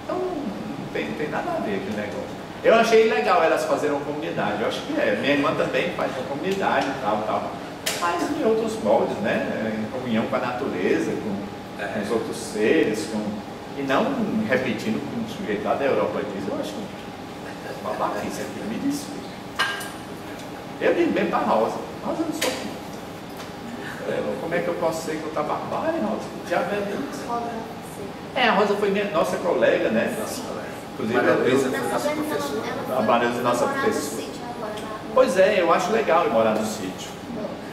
Então, não tem nada a ver aquele negócio. Eu achei legal elas fazerem uma comunidade, eu acho que é. Minha irmã também faz uma comunidade e tal. Mas em outros moldes, né? Em comunhão com a natureza, com os outros seres, e não repetindo o que o sujeito lá da Europa diz. Eu acho uma babaquice aqui, me desculpe. Eu digo bem para a Rosa. Rosa, eu não sou aqui. Como é que eu posso ser contra a barbárie, Rosa? Já vê isso. A Rosa foi nossa colega, né? Inclusive, Maria Luísa foi nossa professora. A Maria Luísa, nossa professora. Pois é, eu acho legal morar no sítio.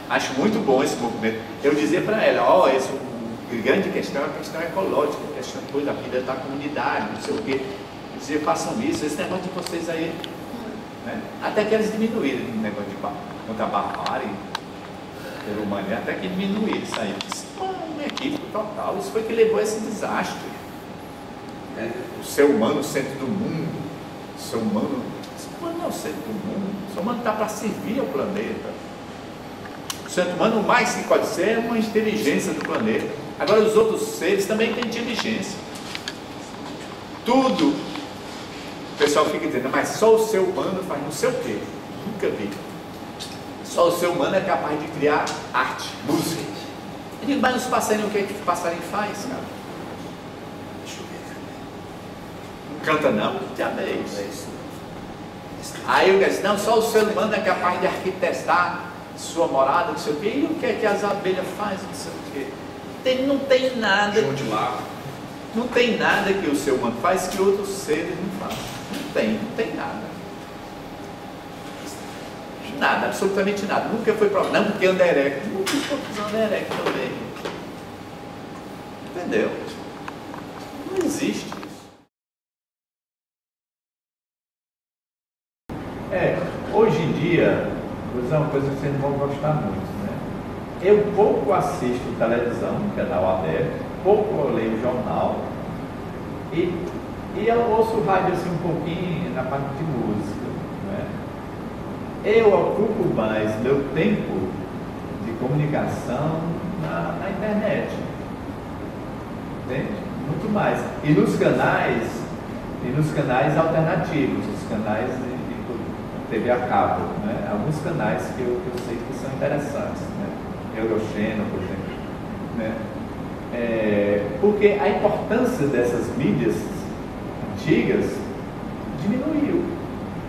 Acho muito bom esse movimento. Eu dizia para ela, a grande questão é a questão ecológica, a questão da vida da comunidade, não sei o quê. Eu dizia, façam isso, esse negócio de vocês aí. Né? Até que eles diminuíram o negócio de contra a barbárie pelo humanismo, até que diminuíram isso aí. Isso foi um equívoco total, isso foi que levou a esse desastre. O ser humano, o centro do mundo. O ser humano não é o centro do mundo. O ser humano está para servir ao planeta. O ser humano, o mais que pode ser, é uma inteligência do planeta. Agora, os outros seres também têm inteligência. Tudo. O pessoal fica dizendo, mas só o ser humano faz não sei o quê. Nunca vi. Só o ser humano é capaz de criar arte, música. Eu digo, mas os passarinhos, o que é que o passarinho faz, cara? Não canta não, que diabo é isso? Aí eu disse, não, só o ser humano é capaz de arquitetar sua morada, não sei o quê. E o que é que as abelhas fazem, não sei o quê? Não tem nada. Não tem nada que o ser humano faz que outros seres não fazem. Não tem nada. Nada, absolutamente nada. Nunca foi provado. Não, porque anda erecto. Nunca foi anda erecto também. Entendeu? Não existe isso. Hoje em dia, vou dizer uma coisa que vocês não vão gostar muito, né? Eu pouco assisto televisão, canal aberto, pouco eu leio jornal e eu ouço rádio assim um pouquinho na parte de música, né? Eu ocupo mais meu tempo de comunicação na internet, entende? Muito mais. E nos canais alternativos, os canais de TV a cabo, né? Alguns canais que eu sei que são interessantes, né? Eurochannel, por exemplo, né? Porque a importância dessas mídias antigas diminuiu.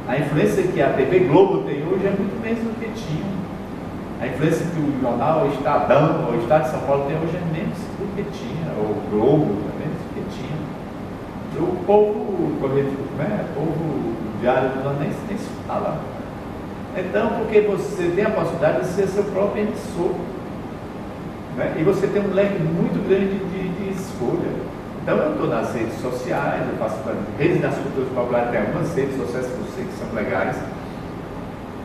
A influência que a TV Globo tem hoje é muito menos do que tinha. A influência que o jornal Estadão ou o Estado de São Paulo tem hoje é menos do que tinha, ou o Globo é menos do que tinha. O povo, né? O povo diário do Nordeste nem se fala. Então, porque você tem a possibilidade de ser seu próprio emissor, né? E você tem um leque muito grande de escolha. Então, eu estou nas redes sociais, eu faço redes das culturas populares, tem algumas redes sociais que eu sei que são legais.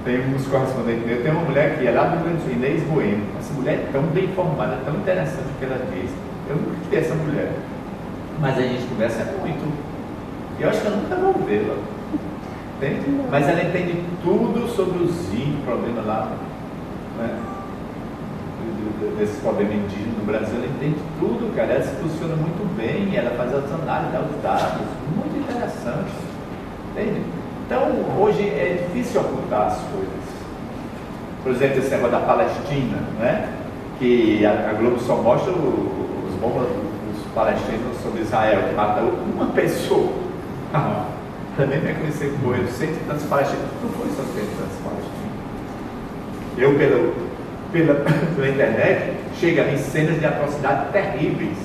Tem uns correspondentes meus, tem uma mulher que é lá do Rio Grande do Sul, Inês Bueno. Essa mulher é tão bem informada, tão interessante o que ela diz. Eu nunca tive essa mulher, mas a gente conversa muito. E eu acho que eu nunca vou vê-la. Entende? Mas ela entende tudo sobre os índios, problema lá, né? Desse problema indígena no Brasil. Ela entende tudo, cara. Ela se posiciona muito bem, ela faz as análises, dá os dados, muito interessante. Entende? Então, hoje é difícil ocultar as coisas. Por exemplo, esse negócio da Palestina, né? Que a Globo só mostra os bombas dos palestinos sobre Israel, que mata uma pessoa. Também me conheci com morreram 100 e tantos palestinos. Não foi só 100 e tantos palestinos. Eu, pela internet, chega em cenas de atrocidade terríveis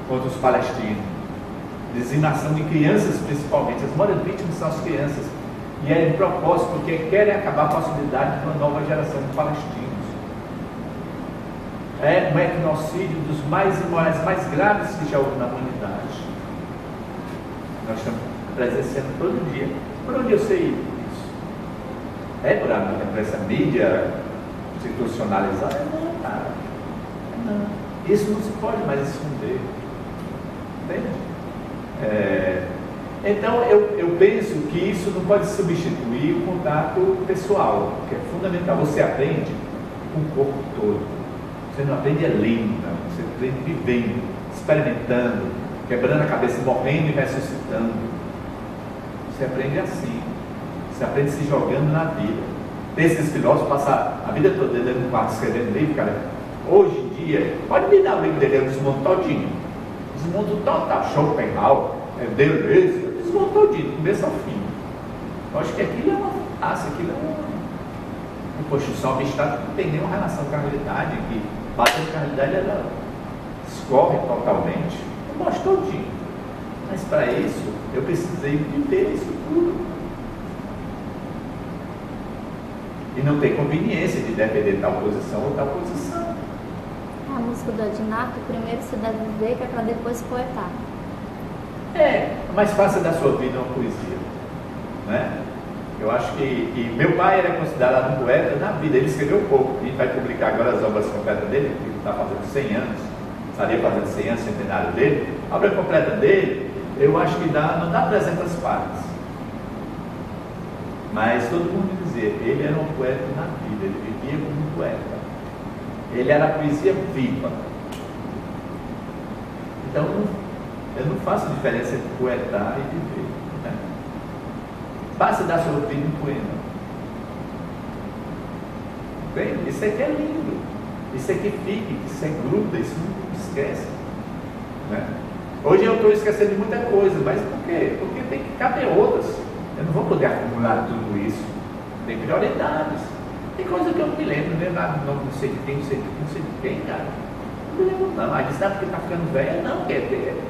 contra os palestinos. Dizimação de crianças, principalmente. As maiores vítimas são as crianças. E é de propósito, porque querem acabar a possibilidade de uma nova geração de palestinos. É um etnocídio dos mais imorais, mais graves que já houve na humanidade. Nós estamos presenciando todo dia. Por onde eu sei isso? É por essa mídia institucionalizada? Não, cara. Não. Isso não se pode mais esconder. Entende? Então eu penso que isso não pode substituir o contato pessoal, que é fundamental. Você aprende com o corpo todo. Você não aprende lendo, não. Você aprende vivendo, experimentando, quebrando a cabeça, morrendo e ressuscitando. Você aprende assim. Você aprende se jogando na vida. Esses filósofos passam a vida toda dentro do quarto escrevendo livro, cara. Hoje em dia, pode me dar o livro dele, eu desmonto todinho. Desmonto total. Schopenhauer, Deleuze, desmonto todinho, do começo ao fim. Eu acho que aquilo é uma falácia, aquilo é uma construção abstrata que não tem nenhuma relação com a realidade, que batendo com a realidade ela escorre totalmente. Eu gosto todinho. Mas para isso, eu precisei viver isso tudo. E não tem conveniência de defender tal posição ou tal posição. A música do Adinato, primeiro você deve viver, que é para depois poetar. É mais fácil da sua vida uma poesia, né? Eu acho que meu pai era considerado um poeta na vida, ele escreveu pouco. A gente vai publicar agora as obras completas dele, que está fazendo 100 anos, estaria fazendo 100 anos, centenário dele. A obra completa dele eu acho que não dá 300 partes. Mas todo mundo dizia, ele era um poeta na vida, ele vivia como um poeta. Ele era a poesia viva. Então, eu não faço diferença entre poetar e viver. Né? Basta dar sua vida em poema. Entende? Isso aqui é lindo. Isso aqui fica, isso é gruda, isso não esquece. Né? Hoje eu estou esquecendo de muita coisa, mas por quê? Porque tem que caber outras. Eu não vou poder acumular tudo isso. Tem prioridades. Tem coisa que eu não me lembro, não sei de quem, não sei de quem, cara. Não me lembro não. Mas dá porque está ficando velho, não, quer ter.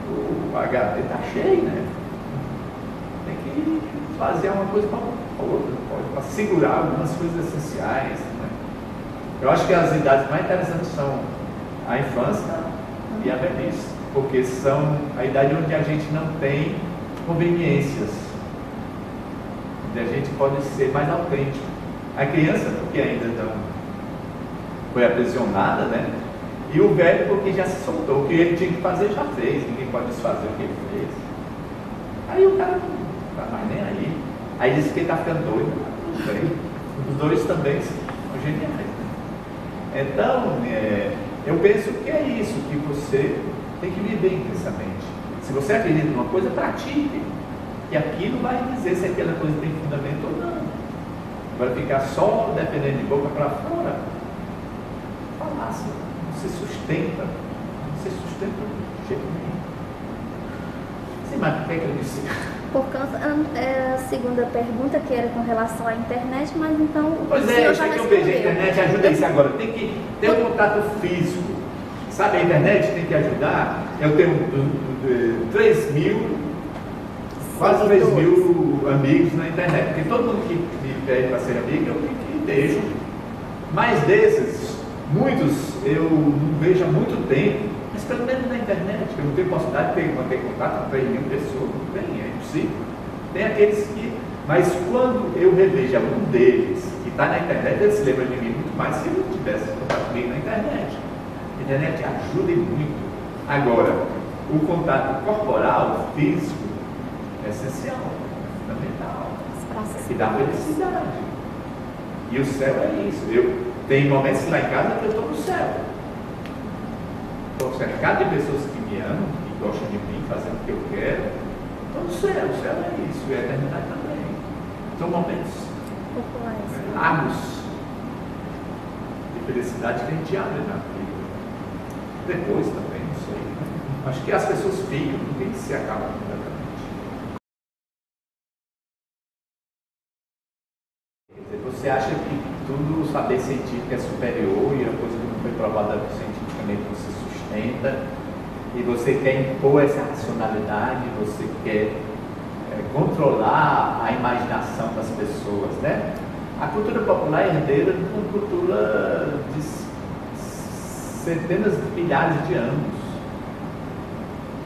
O HD está cheio, né? Tem que fazer uma coisa para outra, para segurar algumas coisas essenciais. Né? Eu acho que as idades mais interessantes são a infância e a velhice, porque são a idade onde a gente não tem conveniências, onde a gente pode ser mais autêntico. A criança, porque ainda não foi aprisionada, né? E o velho, porque já se soltou. O que ele tinha que fazer, já fez. Ninguém pode desfazer o que ele fez. Aí o cara não está mais nem aí. Aí diz que ele está ficando doido. Não sei. Os dois também são geniais. Né? Então, eu penso que é isso, que você tem que viver intensamente. Se você acredita em uma coisa, pratique. E aquilo vai dizer se aquela coisa tem fundamento ou não. Vai ficar só dependendo de boca para fora. Falácia. Não se sustenta. Não se sustenta de jeito nenhum. Sim, mas o que é que eu disse? Por causa, a segunda pergunta, que era com relação à internet, mas então... Pois é, eu sei que eu vejo a internet, ajuda isso agora. Tem que ter um contato físico. Sabe, a internet tem que ajudar. Eu tenho 3.000... Quase 3.000 amigos na internet, porque todo mundo que me pede para ser amigo, eu que deixo. Mas desses, muitos eu não vejo há muito tempo, mas pelo menos na internet, eu não tenho possibilidade de manter contato com 3.000 pessoas, não tem, é impossível. Tem aqueles que, mas quando eu revejo algum deles que está na internet, eles se lembram de mim muito mais se eu tivesse contato comigo na internet. A internet ajuda muito. Agora, o contato corporal, físico, é essencial, é fundamental, é que dá felicidade. E o céu é isso. Tem momentos lá em casa que eu estou no céu. Estou cercado de pessoas que me amam, que gostam de mim, fazendo o que eu quero. Estou no céu, o céu é isso, e a eternidade também. São momentos largos de felicidade que a gente abre na vida. Depois também, não sei. Acho que as pessoas ficam, ninguém se acaba completamente. Você acha que tudo saber científico é superior e a coisa que não foi provada cientificamente você sustenta e você quer impor essa racionalidade, você quer controlar a imaginação das pessoas, né? A cultura popular é herdeira de uma cultura de centenas de milhares de anos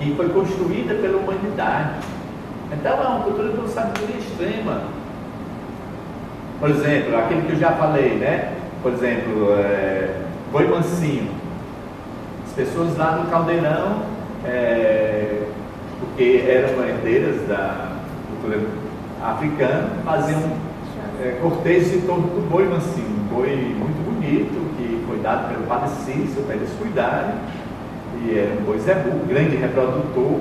e foi construída pela humanidade. Então é uma cultura de uma sabedoria extrema. Por exemplo, aquilo que eu já falei, né? Por exemplo, boi mansinho. As pessoas lá no Caldeirão, porque eram herdeiras da cultura africana, faziam cortejos em torno do boi mansinho. Um boi muito bonito, que foi dado pelo Padre Cícero para eles cuidarem. E era um boi zebu, grande reprodutor.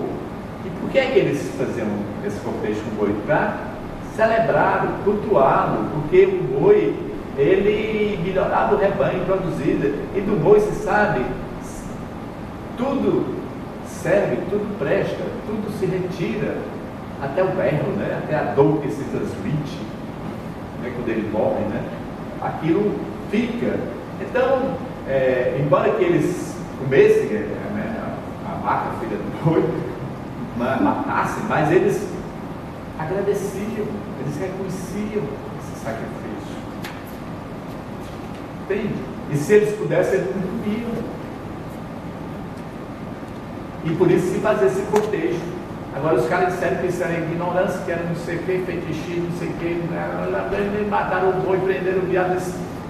E por que é que eles faziam esse cortejo com o boi? Para celebrá-lo, cultuá-lo, porque o boi, ele melhorava o rebanho produzido, e do boi se sabe, tudo serve, tudo presta, tudo se retira, até o berro, né? Até a dor que se transmite, né? Quando ele morre, né? Aquilo fica. Então, embora que eles comessem, né? A vaca, a filha do boi, matassem, mas eles agradeciam, eles reconheciam esse sacrifício. Entende? E se eles pudessem, eles não comiam. E por isso se fazia esse cortejo. Agora os caras disseram que isso era ignorância, que era não sei o que, fetichismo, não sei o que. Eles mataram o boi, prenderam o viado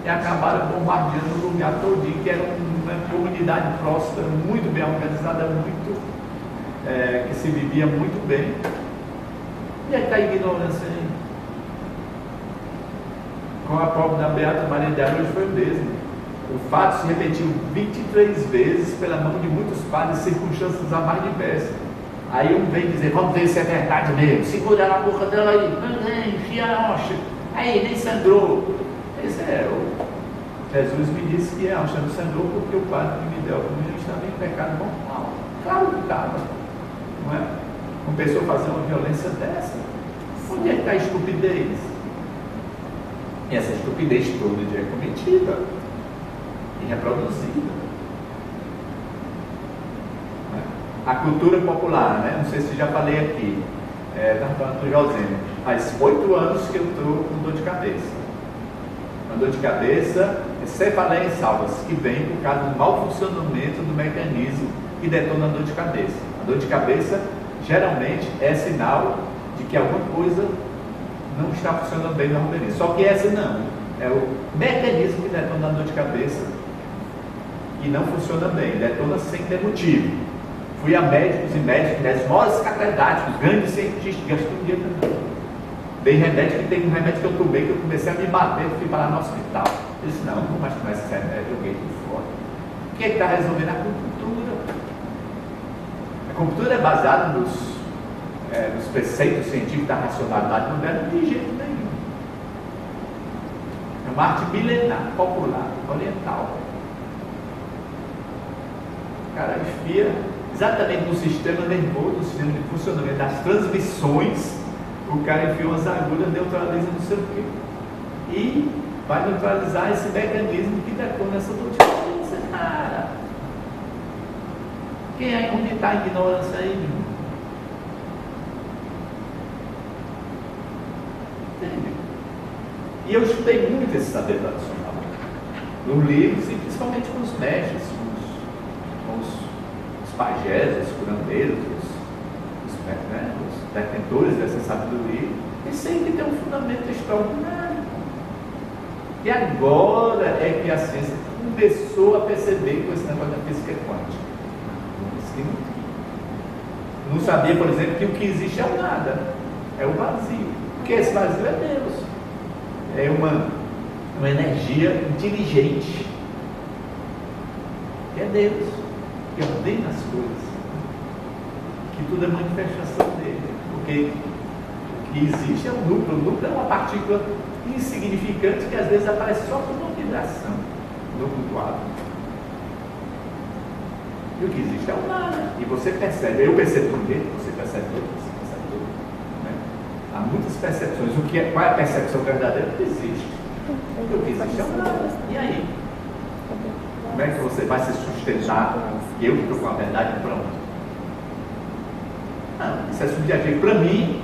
e acabaram bombardeando o lugar todinho, que era uma comunidade próxima, muito bem organizada, muito que se vivia muito bem. E aí está a ignorância aí. Com a prova da Beata Maria de Araújo foi o mesmo. O fato se repetiu 23 vezes pela mão de muitos padres, circunstâncias a mais diversas. Aí um vem dizer, vamos ver se é verdade mesmo, segura a boca dela aí, enfia a hoxa, aí nem sangrou. Esse é o Jesus me disse que a hoxa não sangrou porque o padre que me deu a comunhão estava em pecado mortal. Claro que estava, não é? Uma pessoa fazer uma violência dessa, onde é que está a estupidez? E essa estupidez toda é cometida e reproduzida. A cultura popular, né? Não sei se já falei aqui, estava falando do José, faz 8 anos que eu estou com dor de cabeça. Uma dor de cabeça é cefaleia em salvas, que vem por causa do mau funcionamento do mecanismo que detona a dor de cabeça. A dor de cabeça geralmente é sinal de que alguma coisa não está funcionando bem no organismo. Só que essa não, é o mecanismo que detona a dor de cabeça e não funciona bem, detona sem ter motivo. Fui a médicos e médicos, os maiores catedráticos, grandes cientistas, gastou um dia também. Dei remédio, que tem um remédio que eu tomei, que eu comecei a me bater, fui parar no hospital. Eu disse, não vou mais tomar esse remédio, joguei por fora. O que é que está resolvendo? A acupuntura. A acupuntura é baseada nos preceitos científicos da racionalidade moderna de jeito nenhum. É uma arte milenar, popular, oriental. O cara enfia exatamente no sistema nervoso, no sistema de funcionamento das transmissões, o cara enfia umas agulhas, neutraliza não sei o quê. E vai neutralizar esse mecanismo que detona essa dor de cabeça, cara. Onde está a ignorância aí, meu? Entende? E eu estudei muito esse saber tradicional nos livros e principalmente com os mestres, com os pajés, os curandeiros, os detentores dessa sabedoria, e sempre tem um fundamento extraordinário. E agora é que a ciência começou a perceber com esse negócio da física quântica. Não sabia, por exemplo, que o que existe é o nada, é o vazio. Porque esse vazio é Deus. É uma energia inteligente. Que é Deus, que ordena as coisas. Que tudo é manifestação dele. Porque o que existe é o núcleo é uma partícula insignificante que às vezes aparece só como uma vibração no quadro. E o que existe é o nada. E você percebe, eu percebo um jeito, você percebe outro, você percebe outro. Né? Há muitas percepções. Qual é a percepção verdadeira que existe? O que existe é o nada. E aí? Como é que você vai se sustentar? Eu que estou com a verdade pronta. Não, isso é subjetivo. Para mim,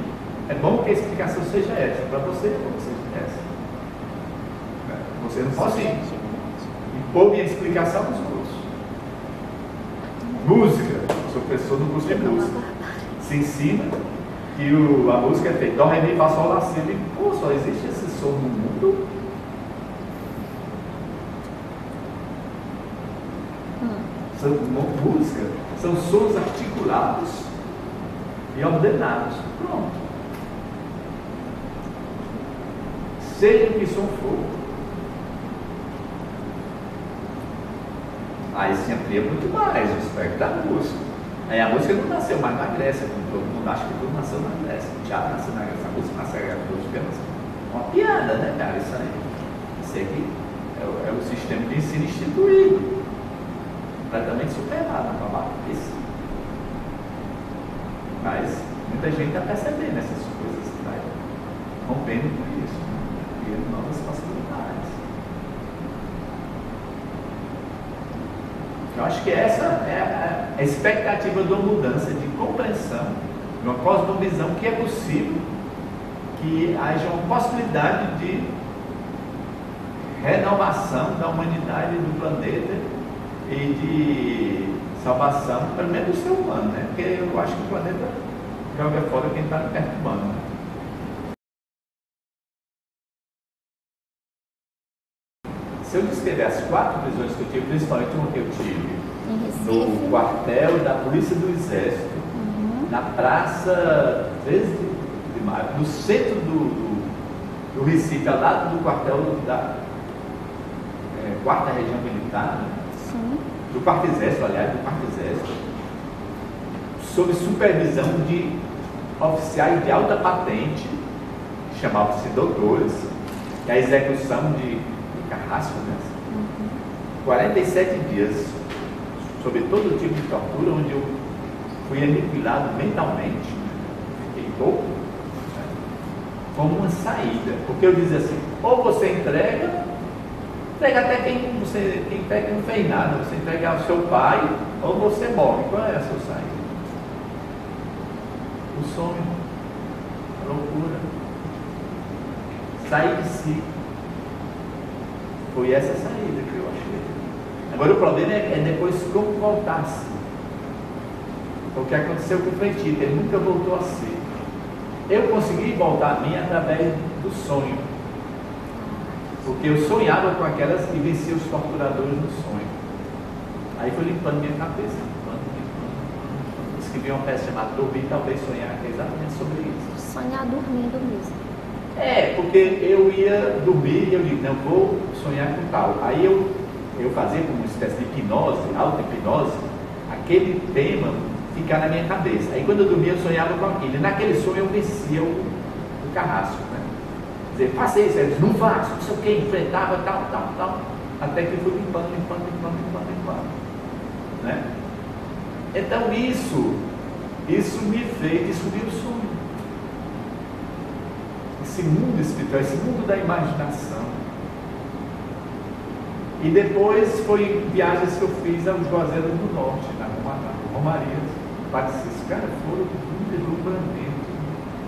é bom que a explicação seja essa. Para você, é bom que seja essa. Você não pode impor minha explicação aos outros. Música, sou professor do curso de música. Se ensina que a música é feita dó, ré, mi, fá, sol, lá, si, e pô, só existe esse som no mundo. Música são sons articulados e ordenados. Pronto. Seja o que som for. Aí se amplia muito mais o espectro da música. Aí a música não nasceu mais na Grécia, como todo mundo acha que tudo nasceu na Grécia. O teatro nasceu na Grécia, a música nasceu na Grécia. Uma piada, né, cara? Isso aqui é o sistema de ensino instituído. Completamente superado, na babaquice. Mas muita gente está percebendo essas coisas, vai rompendo com isso, né? Criando novas possibilidades. Eu acho que essa é a expectativa de uma mudança de compreensão, de uma cosmovisão que é possível que haja uma possibilidade de renovação da humanidade do planeta e de salvação, pelo menos do ser humano, né? Porque eu acho que o planeta joga fora quem está perturbando, né? Se eu descrever as 4 prisões que eu tive, principalmente uma que eu tive no quartel da Polícia do Exército, na Praça 13 de Maio, no centro do Recife, ao lado do quartel da 4ª Região Militar, né? Sim. Do Quarto Exército, aliás, do Quarto Exército, sob supervisão de oficiais de alta patente, chamavam-se doutores, e a execução de carrasco, né? 47 dias, sob todo tipo de tortura, onde eu fui aniquilado mentalmente, fiquei louco, né? Como uma saída, porque eu dizia assim, ou você entrega até quem não fez nada, você entrega ao seu pai, ou você morre. Qual é a sua saída? O sonho, a loucura, sair de si. Foi essa saída que eu achei. Agora o problema é depois como voltar-se. O que aconteceu com o Freitito, ele nunca voltou a ser. Eu consegui voltar a mim através do sonho. Porque eu sonhava com aquelas e vencia os torturadores no sonho. Aí foi limpando minha cabeça, limpando. Escrevi uma peça chamada Dormir, talvez sonhar, que é exatamente sobre isso. Sonhar dormindo mesmo. Porque eu ia dormir e eu digo, não, vou sonhar com tal. Aí eu fazia como uma espécie de hipnose, auto-hipnose, aquele tema ficar na minha cabeça. Aí quando eu dormia eu sonhava com aquilo. E naquele sonho eu vencia o carrasco, né? Quer dizer, faça isso, eles não faço, não sei o que, enfrentava, tal, até que fui limpando, né? Então isso me fez descobrir o sonho. Esse mundo espiritual, esse mundo da imaginação. E depois foi viagens que eu fiz aos Juazeiros do Norte, na Romaria, Patricis, cara, foram um deslumbramento.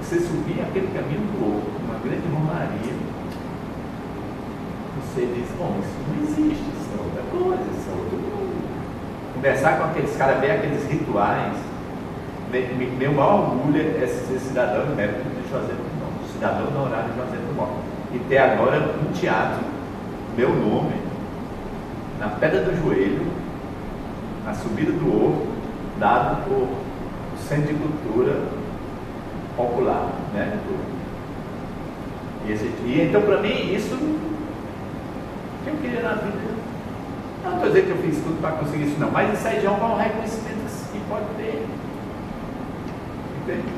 Você subia aquele caminho do outro, uma grande romaria, você diz, bom, isso não existe, isso é outra coisa, isso é outro mundo. Conversar com aqueles caras, ver aqueles rituais, meu maior orgulho é ser cidadão emérito de Juazeiro do Norte, cidadão honorário de Juazeiro do Norte, e ter agora um teatro, meu nome, na Pedra do Joelho, na subida do Ouro, dado por Centro de Cultura Popular, né? E então, para mim, isso que eu queria na vida. Não estou dizendo que eu fiz tudo para conseguir isso, não, mas isso aí já é um reconhecimento que pode ter. Entende?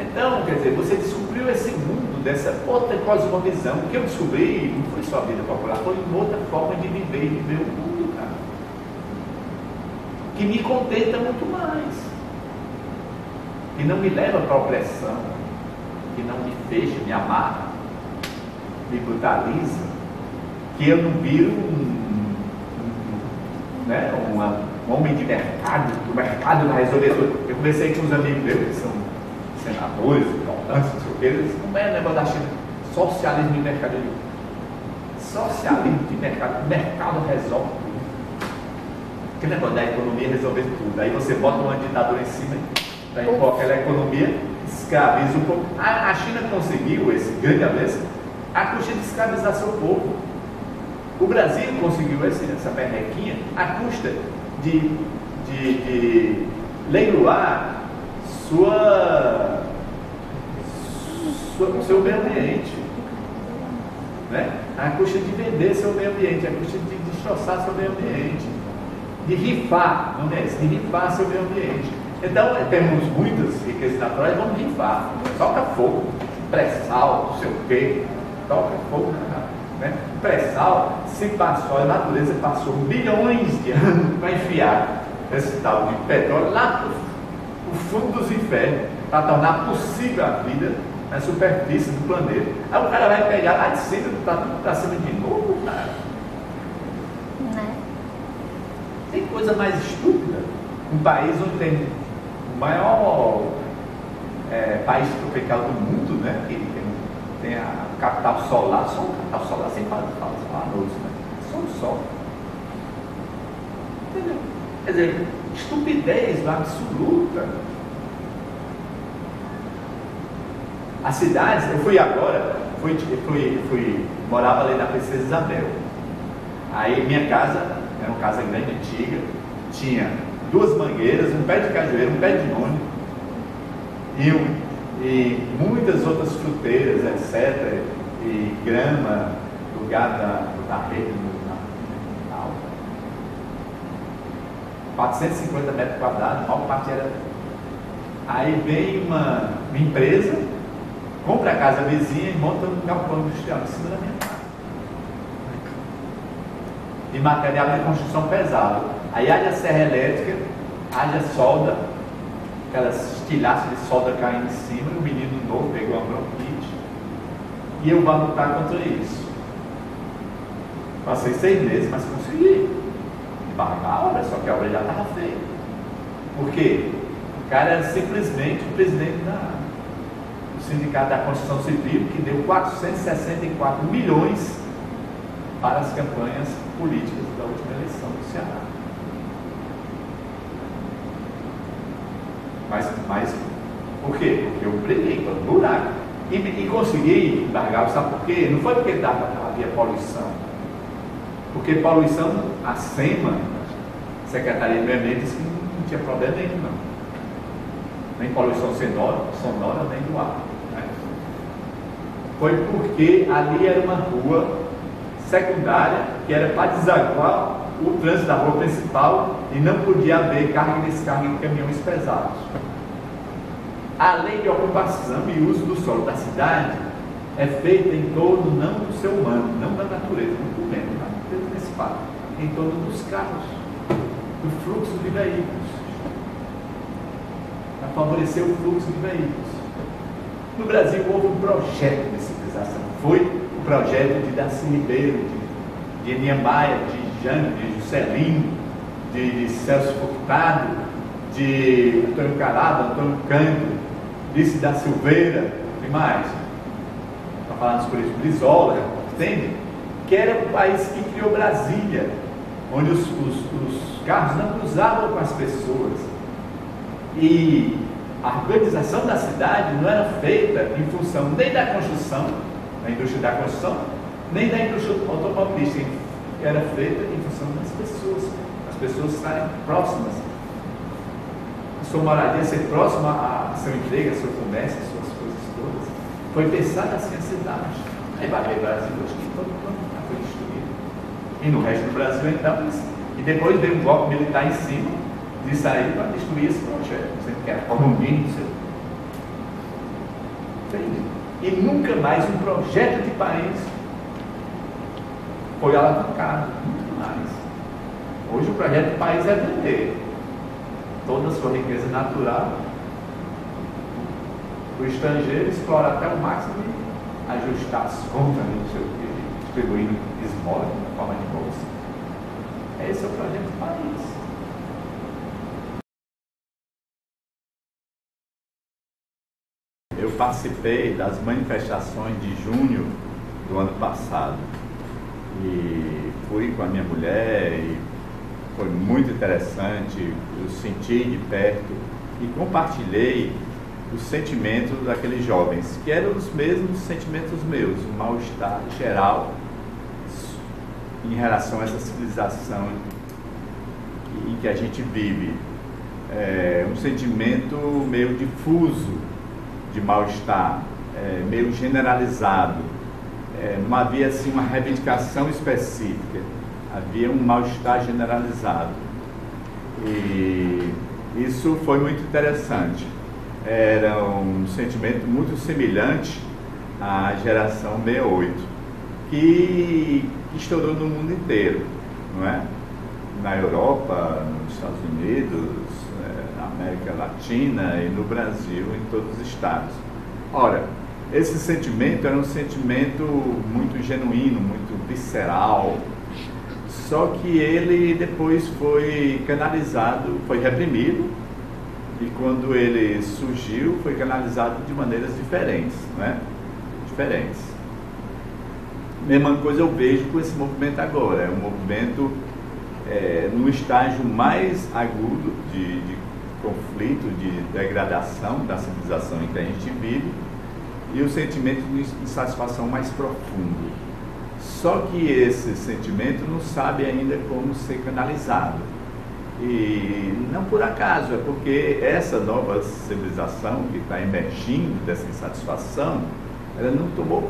Então, quer dizer, você descobriu esse mundo dessa outra cosmovisão. O que eu descobri não foi só a vida popular, foi uma outra forma de viver o mundo, cara. Que me contenta muito mais. Que não me leva para a opressão, que não me fecha, me amarra, me brutaliza, que eu não viro um homem de mercado, que o mercado vai resolver tudo. Eu conversei com uns amigos meus, que são senadores, importantes, não sei o que, eles dizem, como é o negócio da China? Socialismo de mercado. Socialismo de mercado, o mercado resolve tudo. Aquele negócio da economia resolver tudo. Aí você bota uma ditadura em cima, para impor aquela economia, escraviza o povo. A China conseguiu esse grande avanço à custa de escravizar seu povo. O Brasil conseguiu essa merrequinha à custa de leiloar seu meio ambiente, né? À custa de vender seu meio ambiente, à custa de destroçar seu meio ambiente, de rifar, não é isso? De rifar seu meio ambiente. Então, temos muitas riquezas naturais, vamos rifar. Toca fogo, pré-sal, não sei o quê, toca fogo, né? Pré-sal, se passou, a natureza passou bilhões de anos para enfiar esse tal de petróleo lá no fundo dos infernos, para tornar possível a vida na superfície do planeta. Aí o cara vai pegar lá de cima, está tudo para cima de novo, cara. Né? Tem coisa mais estúpida. Um país onde tem o maior país tropical do mundo, né? Que tem a capital solar, só uma capital solar sem falar à noite, né? Só o sol. Entendeu? Quer dizer, estupidez absoluta. As cidades, eu fui agora, morava ali na Princesa Isabel. Aí minha casa, era uma casa grande, antiga, tinha 2 mangueiras, um pé de cajueiro, um pé de nônio, e muitas outras fruteiras, etc., e grama, lugar da rede na alta. 450 metros quadrados, a maior parte era. Aí vem uma empresa, compra a casa vizinha e monta um galpão industrial em cima da minha casa. De material de construção pesado. Aí haja serra elétrica, haja solda, aquelas estilhaças de solda caindo em cima, e o menino novo pegou uma bronquite. E eu vou lutar contra isso. Passei 6 meses, mas consegui. Embargar a obra, só que a obra já estava feita. Por quê? O cara era simplesmente o presidente do Sindicato da Construção Civil, que deu 464 milhões para as campanhas políticas da última eleição do Ceará. Mas por quê? Porque eu preguei para o buraco. E consegui embargar, sabe por quê? Não foi porque havia poluição. Porque poluição, a SEMA, Secretaria do Meio Ambiente, disse que não tinha problema nenhum, não. Nem poluição sonora nem do ar. Né? Foi porque ali era uma rua secundária que era para desaguar o trânsito da rua principal e não podia haver carga e descarga de caminhões pesados. A lei de ocupação e uso do solo da cidade é feita em torno não do ser humano, não da natureza, não do meio, da natureza principal, em torno dos carros, do fluxo de veículos, para favorecer o fluxo de veículos. No Brasil houve um projeto de civilização, foi o projeto de Darcy Ribeiro, de Niemeyer, de Jânio, de Juscelino, de Celso Furtado, de Antônio Calado, Antônio Cândido, Lício da Silveira, e mais, para falar dos políticos, Brizola, entende? Que era o país que criou Brasília, onde os carros não cruzavam com as pessoas. E a organização da cidade não era feita em função nem da construção, da indústria da construção, nem da indústria automobilística, era feita em função das pessoas, as pessoas estarem próximas, a sua moradia ser próxima a seu emprego, a seu comércio, as suas coisas todas. Foi pensada assim a cidade. Aí vai ver Brasil, acho que todo mundo foi destruído. E no resto do Brasil, então, e depois veio um golpe militar em cima disso aí para destruir esse projeto. Você quer comunhão, entende? E nunca mais um projeto de país foi alavancado, muito mais. Hoje o projeto de país é vender toda a sua riqueza natural o estrangeiro, explora até o máximo e ajustar as contas, não sei o que, distribuindo esmola na forma de bolsa. Esse é o projeto de país. Eu participei das manifestações de junho do ano passado e fui com a minha mulher e foi muito interessante, eu senti de perto e compartilhei os sentimentos daqueles jovens, que eram os mesmos sentimentos meus, o mal-estar geral em relação a essa civilização em que a gente vive. Um sentimento meio difuso de mal-estar, meio generalizado. Não havia assim uma reivindicação específica, havia um mal-estar generalizado. E isso foi muito interessante. Era um sentimento muito semelhante à geração 68, que estourou no mundo inteiro, não é? Na Europa, nos Estados Unidos, na América Latina e no Brasil, em todos os estados. Ora, esse sentimento era um sentimento muito genuíno, muito visceral, só que ele depois foi canalizado, foi reprimido, e quando ele surgiu, foi canalizado de maneiras diferentes, né? Diferentes. Mesma coisa eu vejo com esse movimento agora, é um movimento no estágio mais agudo de conflito, de degradação da civilização em que a gente vive, e o sentimento de insatisfação mais profundo. Só que esse sentimento não sabe ainda como ser canalizado. E não por acaso, é porque essa nova civilização que está emergindo dessa insatisfação, ela não tomou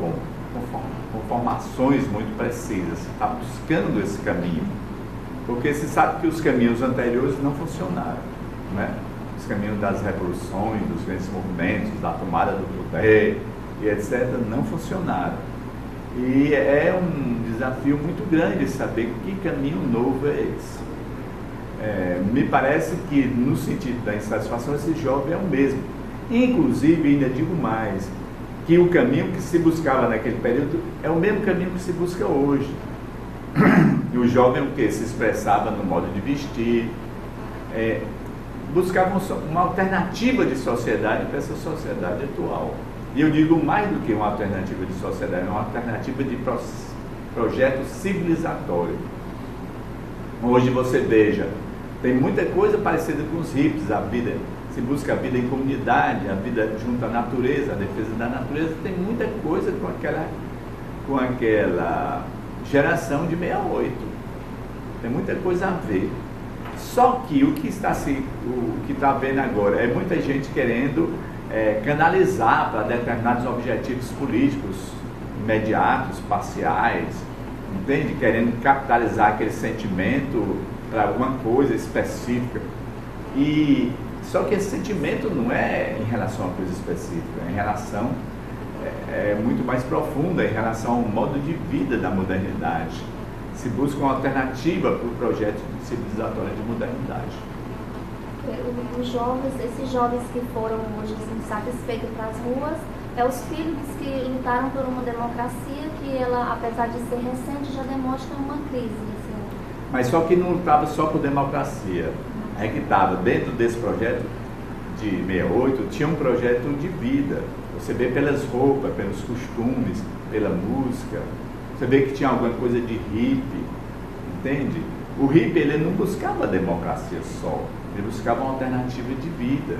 conformações muito precisas, está buscando esse caminho. Porque se sabe que os caminhos anteriores não funcionaram, né? Os caminhos das revoluções, dos grandes movimentos, da tomada do poder e etc. não funcionaram. E é um desafio muito grande saber que caminho novo é esse. Me parece que no sentido da insatisfação esse jovem é o mesmo. Inclusive, ainda digo mais, que o caminho que se buscava naquele período é o mesmo caminho que se busca hoje. E o jovem o que? Se expressava no modo de vestir, buscava uma alternativa de sociedade para essa sociedade atual. E eu digo mais do que uma alternativa de sociedade, é uma alternativa de projeto civilizatório. Hoje você veja, tem muita coisa parecida com os hippies, a vida, se busca a vida em comunidade, a vida junto à natureza, a defesa da natureza, tem muita coisa com aquela geração de 68. Tem muita coisa a ver. Só que o que está vendo agora é muita gente querendo canalizar para determinados objetivos políticos imediatos, parciais, entende? Querendo capitalizar aquele sentimento para alguma coisa específica. Só que esse sentimento não é em relação a uma coisa específica, é em relação muito mais profunda, em relação ao modo de vida da modernidade. Se busca uma alternativa para o projeto civilizatório de modernidade. Esses jovens que foram hoje insatisfeitos para as ruas, os filhos que lutaram por uma democracia que ela, apesar de ser recente, já demonstra uma crise. Assim. Mas só que não lutava só por democracia. É que estava dentro desse projeto de 68, tinha um projeto de vida. Você vê pelas roupas, pelos costumes, pela música. Você vê que tinha alguma coisa de hippie, entende? O hippie, ele não buscava a democracia só, ele buscava uma alternativa de vida.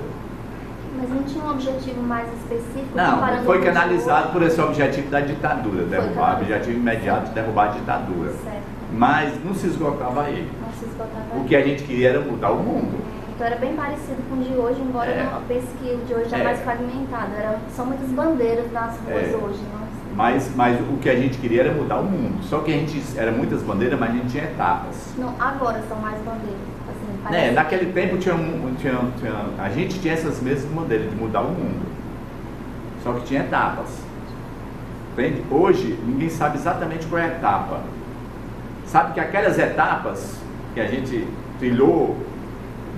Mas não tinha um objetivo mais específico? Não, foi canalizado por esse objetivo da ditadura, o objetivo imediato de derrubar a ditadura. Certo. Mas não se esgotava aí. Não se esgotava aí. O que a gente queria era mudar o mundo. Então era bem parecido com o de hoje, embora eu não pense que o de hoje é mais fragmentado. São muitas bandeiras nas ruas hoje, não? Mas o que a gente queria era mudar o mundo. Só que era muitas bandeiras, mas a gente tinha etapas. Não, agora são mais bandeiras. Assim, naquele tempo a gente tinha essas mesmas bandeiras de mudar o mundo. Só que tinha etapas. Entende? Hoje ninguém sabe exatamente qual é a etapa. Sabe que aquelas etapas que a gente trilhou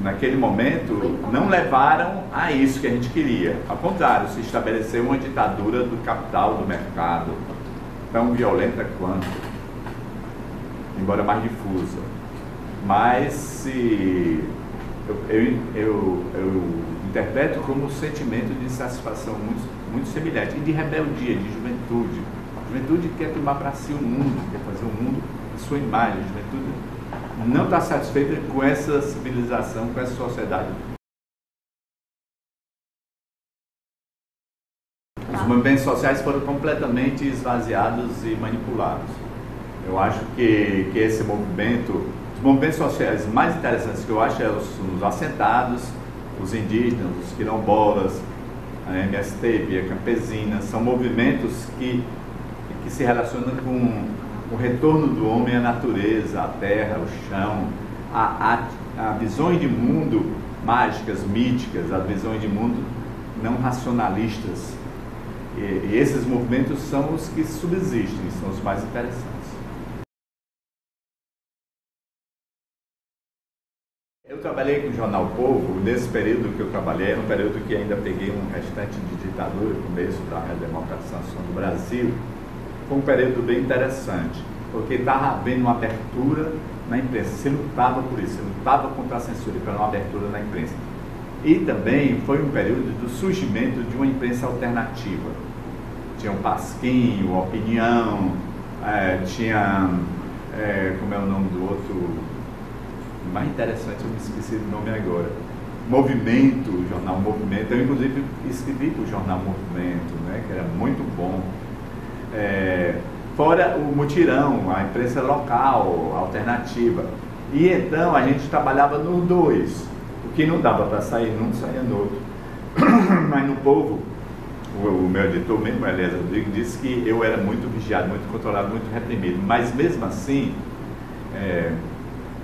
naquele momento não levaram a isso que a gente queria. Ao contrário, se estabeleceu uma ditadura do capital, do mercado, tão violenta quanto, embora mais difusa. Mas eu interpreto como um sentimento de insatisfação muito semelhante, e de rebeldia, de juventude. A juventude quer tomar para si o mundo, quer fazer o mundo à sua imagem. A juventude não está satisfeita com essa civilização, com essa sociedade. Os movimentos sociais foram completamente esvaziados e manipulados. Eu acho que esse movimento, os movimentos sociais mais interessantes que eu acho é os assentados, os indígenas, os quilombolas, a MST, Via Campesina, são movimentos que se relacionam com o retorno do homem à natureza, à terra, ao chão, a visões de mundo mágicas, míticas, a visões de mundo não racionalistas. E esses movimentos são os que subsistem, são os mais interessantes. Eu trabalhei com o Jornal Povo, nesse período que eu trabalhei, era um período que ainda peguei um restante de ditadura, começo da redemocratização do Brasil. Foi um período bem interessante, porque estava havendo uma abertura na imprensa, se lutava por isso, se lutava contra a censura e para uma abertura na imprensa. E também foi um período do surgimento de uma imprensa alternativa. Tinha um Pasquim, o Opinião, tinha, como é o nome do outro, o mais interessante, eu me esqueci do nome agora, Movimento, o jornal Movimento. Eu inclusive escrevi para o jornal Movimento, né, que era muito bom. Fora o mutirão, a imprensa local, alternativa. E então a gente trabalhava nos dois. O que não dava para sair num, saía no outro. Mas no Povo, o meu editor mesmo, Elias Rodrigues, disse que eu era muito vigiado, muito controlado, muito reprimido. Mas mesmo assim,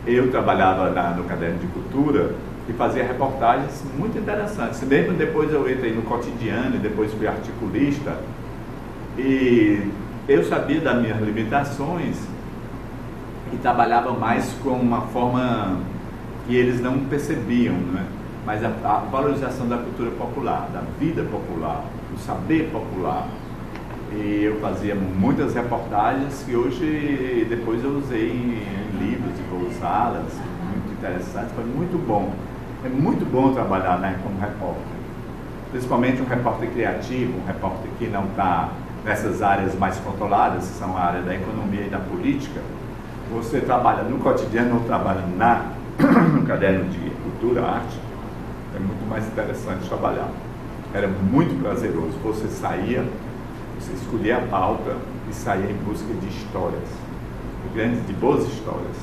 eu trabalhava no Caderno de Cultura e fazia reportagens muito interessantes. Mesmo depois eu entrei no Cotidiano e depois fui articulista. E eu sabia das minhas limitações e trabalhava mais com uma forma que eles não percebiam, né? Mas a valorização da cultura popular, da vida popular, do saber popular. E eu fazia muitas reportagens que hoje, depois eu usei em livros e vou usá-las, muito interessantes, foi muito bom. É muito bom trabalhar, né, como repórter. Principalmente um repórter criativo, um repórter que não está nessas áreas mais controladas, que são a área da economia e da política. Você trabalha no Cotidiano ou trabalha no Caderno de Cultura, Arte, é muito mais interessante trabalhar. Era muito prazeroso. Você saía, você escolhia a pauta e saía em busca de histórias, de boas histórias,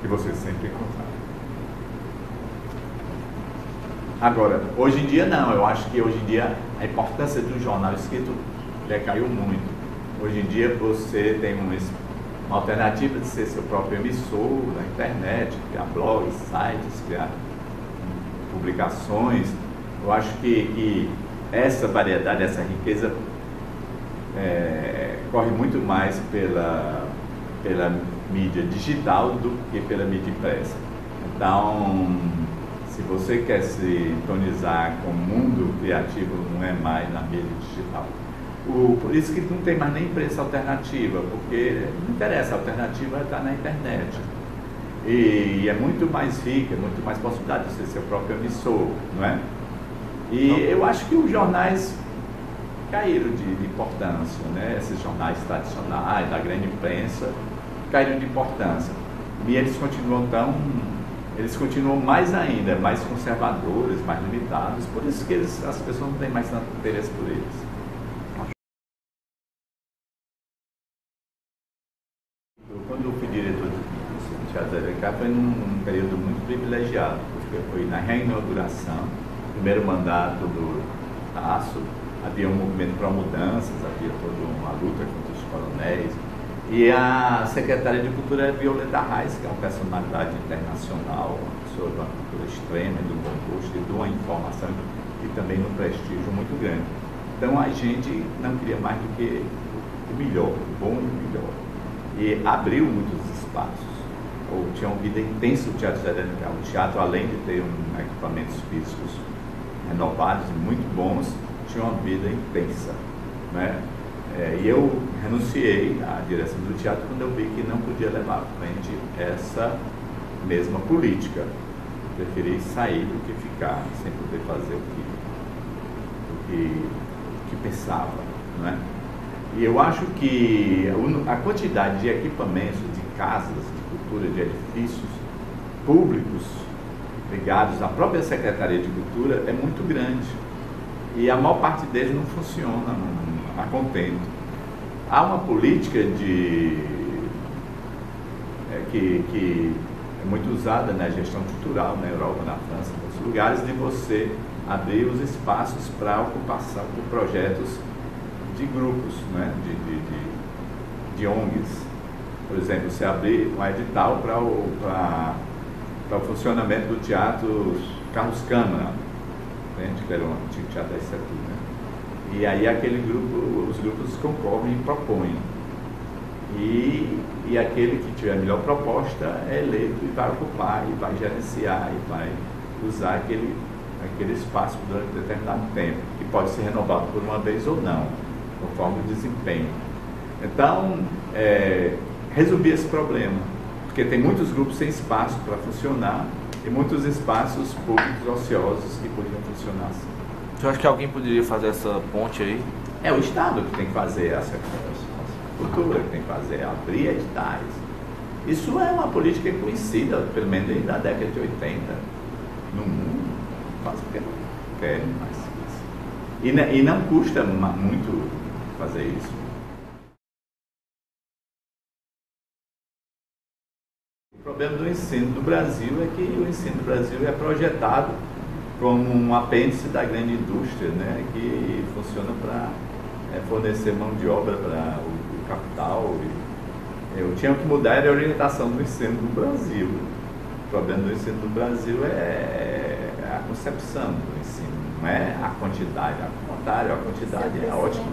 que você sempre encontrava. Agora, hoje em dia não, eu acho que hoje em dia a importância do jornal escrito decaiu muito. Hoje em dia você tem uma alternativa de ser seu próprio emissor na internet, criar blogs, sites, criar publicações. Eu acho que essa variedade, essa riqueza corre muito mais pela mídia digital do que pela mídia impressa. Então, se você quer se sintonizar com o mundo criativo, não é mais na mídia digital. Por isso que não tem mais nem imprensa alternativa, porque não interessa, a alternativa está na internet. E é muito mais rica, muito mais possibilidade de ser seu próprio emissor, não é? E eu acho que os jornais caíram de importância, né? Esses jornais tradicionais, da grande imprensa, caíram de importância. E eles continuam mais ainda, mais conservadores, mais limitados, por isso que as pessoas não têm mais tanto interesse por eles. Quando eu fui diretor do Teatro Zé de Cá, foi num período muito privilegiado, porque foi na reinauguração, primeiro mandato do Tasso, havia um movimento para mudanças, havia toda uma luta contra os coronéis, e a secretária de Cultura é Violeta Reis, que é uma personalidade internacional, uma pessoa de uma cultura extrema, de um bom gosto e de uma informação e também de um prestígio muito grande. Então a gente não queria mais do que o melhor, o bom e o melhor. E abriu muitos espaços. Tinha uma vida intensa o Teatro Zé de Cá. O teatro, além de ter equipamentos físicos renovados e muito bons, tinha uma vida intensa, né? E eu renunciei à direção do teatro quando eu vi que não podia levar à frente essa mesma política. Preferi sair do que ficar sem poder fazer o que pensava, não é? E eu acho que a quantidade de equipamentos, de casas, de cultura, de edifícios públicos ligados à própria Secretaria de Cultura é muito grande. E a maior parte deles não funciona a contento. Há uma política que é muito usada na gestão cultural, na Europa, na França, em outros lugares, de você abrir os espaços para ocupação por projetos de grupos, né? de ONGs. Por exemplo, você abrir um edital para o funcionamento do Teatro Carlos Câmara, que era um antigo teatro da Estatura, né? E aí os grupos concorrem e propõem. E aquele que tiver a melhor proposta é eleito e vai ocupar, e vai gerenciar, e vai usar aquele espaço durante um determinado tempo, que pode ser renovado por uma vez ou não, conforme o desempenho. Então, resolver esse problema, porque tem muitos grupos sem espaço para funcionar e muitos espaços públicos ociosos que poderiam funcionar assim. Você acha que alguém poderia fazer essa ponte aí? É o Estado que tem que fazer essa cultura, que tem que fazer, abrir editais. Isso é uma política conhecida, pelo menos desde a década de 80, no mundo, faz porque não querem mais isso. E não custa muito fazer isso. O O problema do ensino do Brasil é que o ensino do Brasil é projetado como um apêndice da grande indústria, né, que funciona para fornecer mão de obra para o capital. Eu tinha que mudar a orientação do ensino do Brasil. O problema do ensino do Brasil é a concepção do ensino, não é a quantidade. Ao contrário, a quantidade é ótima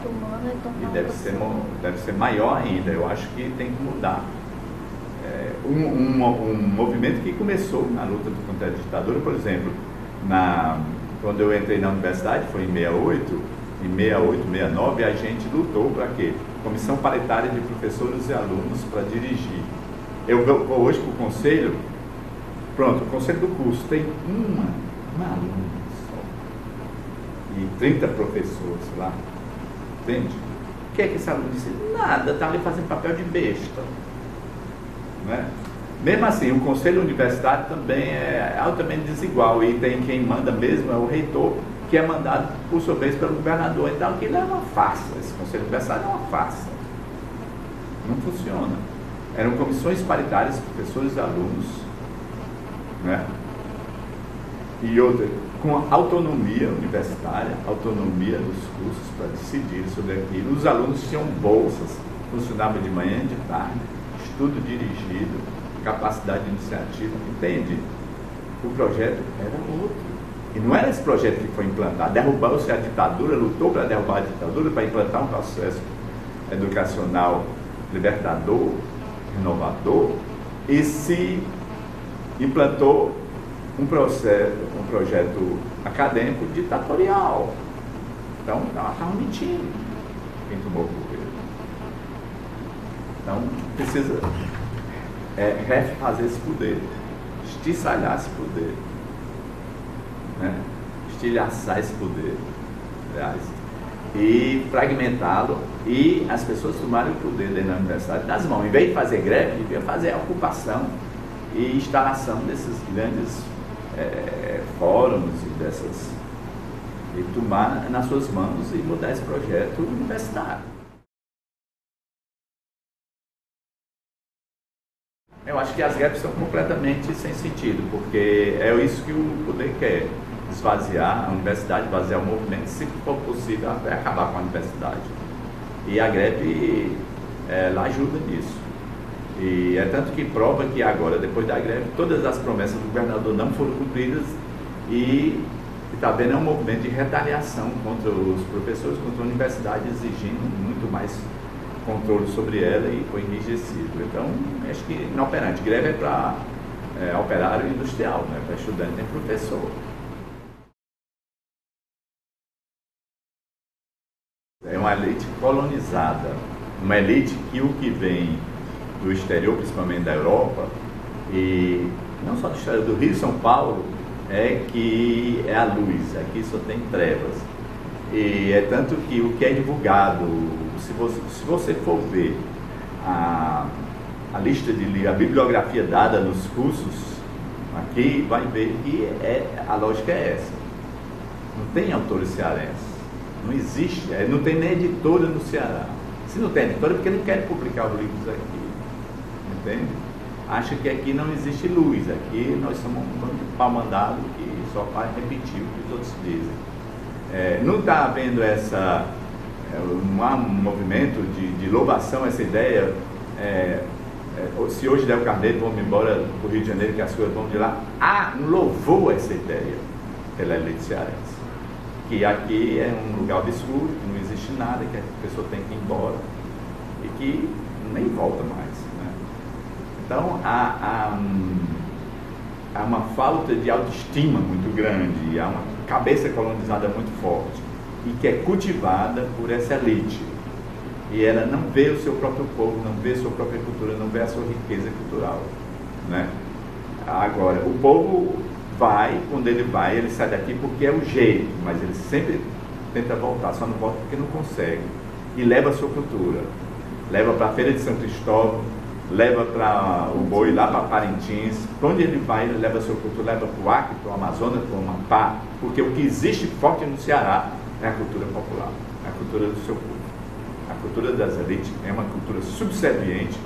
e deve ser maior ainda. Eu acho que tem que mudar. Um movimento que começou na luta contra a ditadura, por exemplo, quando eu entrei na universidade, foi em 68, em 68, 69, a gente lutou para quê? Comissão paritária de professores e alunos para dirigir. Eu vou hoje para o conselho, pronto, o conselho do curso tem uma aluna só e 30 professores lá, entende? O que é que esse aluno disse? Nada, está ali fazendo papel de besta. Né? Mesmo assim, o conselho universitário também é altamente desigual e tem quem manda mesmo, é o reitor, que é mandado, por sua vez, pelo governador. Então, aquilo é uma farsa. Esse conselho universitário é uma farsa. Não funciona. Eram comissões paritárias, professores e alunos, né? E outra, com autonomia universitária, autonomia dos cursos para decidir sobre aquilo. Os alunos tinham bolsas, funcionavam de manhã e de tarde, estudo dirigido, capacidade de iniciativa, entende? O projeto era outro. E não era esse projeto que foi implantado. Derrubou-se a ditadura, lutou para derrubar a ditadura, para implantar um processo educacional libertador, renovador, e se implantou um projeto acadêmico ditatorial. Então, ela estava mentindo quem tomou o governo. Então, precisa refazer esse poder, estilhaçar esse poder, né? Estilhaçar esse poder, aliás, e fragmentá-lo, e as pessoas tomarem o poder dentro da universidade das mãos. Em vez de fazer greve, devia fazer a ocupação e instalação desses grandes fóruns e tomar nas suas mãos e mudar esse projeto universitário. Eu acho que as greves são completamente sem sentido, porque é isso que o poder quer, esvaziar a universidade, esvaziar o movimento, se for possível, até acabar com a universidade. E a greve, ela ajuda nisso. E é tanto que prova que agora, depois da greve, todas as promessas do governador não foram cumpridas e está vendo um movimento de retaliação contra os professores, contra a universidade, exigindo muito mais controle sobre ela e foi enrijecido. Então, acho que inoperante. Greve é para operário industrial, né? Para estudante nem professor. É uma elite colonizada, uma elite que o que vem do exterior, principalmente da Europa, e não só do exterior, do Rio e São Paulo, é que é a luz, aqui só tem trevas. E é tanto que o que é divulgado, se você for ver a lista a bibliografia dada nos cursos, aqui vai ver que a lógica é essa. Não tem autores cearenses, não existe, não tem nem editora no Ceará. Se não tem editora, é porque não querem publicar os livros aqui, entende? Acha que aqui não existe luz, aqui nós somos um bando de pau mandado que só faz repetir o que os outros dizem. Não está havendo não há um movimento de louvação a essa ideia. Se hoje der o Carneiro, vamos embora para o Rio de Janeiro, que as coisas vão de lá. Há um louvor a essa ideia pela elite cearense. Que aqui é um lugar obscuro, que não existe nada, que a pessoa tem que ir embora e que nem volta mais. Né? Então, há uma falta de autoestima muito grande, há uma cabeça colonizada muito forte e que é cultivada por essa elite. E ela não vê o seu próprio povo, não vê a sua própria cultura, não vê a sua riqueza cultural. Né? Agora, o povo quando ele vai, ele sai daqui porque é o jeito, mas ele sempre tenta voltar, só não volta porque não consegue. E leva a sua cultura. Leva para a Feira de São Cristóvão, leva para o Boi, lá para Parintins. Para onde ele vai, ele leva a sua cultura, leva para o Acre, para o Amazonas, para o Amapá, porque o que existe forte no Ceará é a cultura popular, a cultura do seu povo. A cultura das elites é uma cultura subserviente,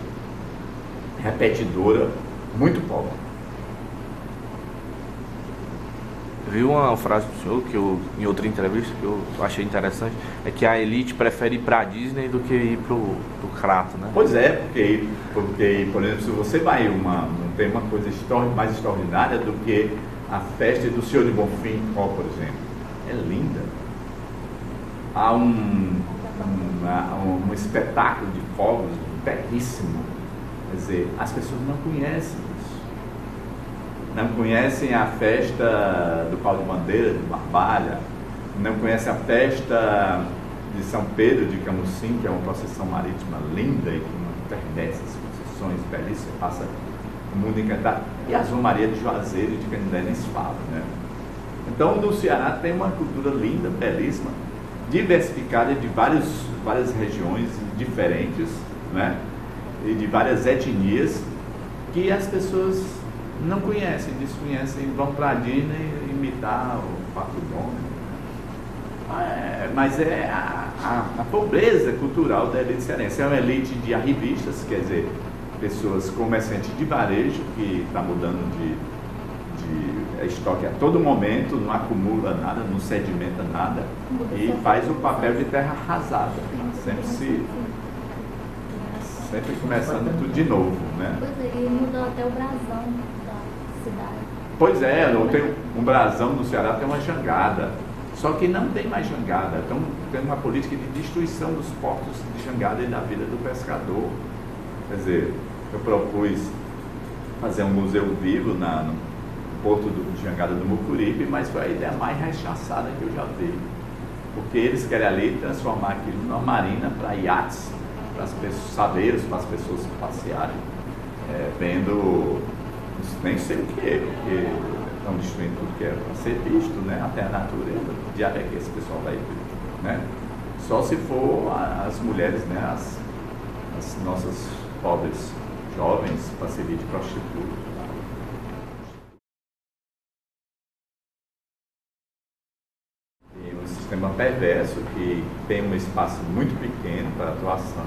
repetidora, muito pobre. Vi uma frase do senhor, que eu, em outra entrevista, que eu achei interessante, é que a elite prefere ir pra Disney do que ir pro Crato, né? Pois é, porque, por exemplo, se você vai não tem uma coisa mais extraordinária do que a festa do Senhor de Bonfim, por exemplo. É linda. Há um espetáculo de fogos belíssimo. Quer dizer, as pessoas não conhecem isso. Não conhecem a festa do Pau de Bandeira, de Barbalha, não conhecem a festa de São Pedro de Camusim, que é uma procissão marítima linda e que não perde essas procissões belíssimas, passa o mundo encantado. E a Maria de Juazeiro e de Canindé nem se fala, né? Então, no Ceará tem uma cultura linda, belíssima, diversificada de várias regiões diferentes, né? E de várias etnias que as pessoas não conhecem, desconhecem, vão para a Disney imitar o Pato Donald. Mas é a pobreza cultural da elite cearense. É uma elite de arribistas, quer dizer, pessoas comerciantes de varejo que está mudando de estoque a todo momento, não acumula nada, não sedimenta nada e faz o papel de terra arrasada, sempre começando tudo de novo, né? Pois é, e mudou até o brasão da cidade. Pois é, tem um brasão no Ceará, tem uma jangada, só que não tem mais jangada, então tem uma política de destruição dos portos de jangada e da vida do pescador. Quer dizer, eu propus fazer um museu vivo no porto de jangada do Mucuripe, mas foi a ideia mais rechaçada que eu já vi, porque eles querem ali transformar aquilo numa marina para iates, para as pessoas, saveiros, para as pessoas passearem, vendo nem sei o que, porque estão destruindo tudo que é para ser visto, né? Até a natureza, que diabo é que esse pessoal vai ver, né? Só se for as mulheres, né? As nossas pobres jovens para servir de prostitutas. E um sistema perverso que tem um espaço muito pequeno para atuação,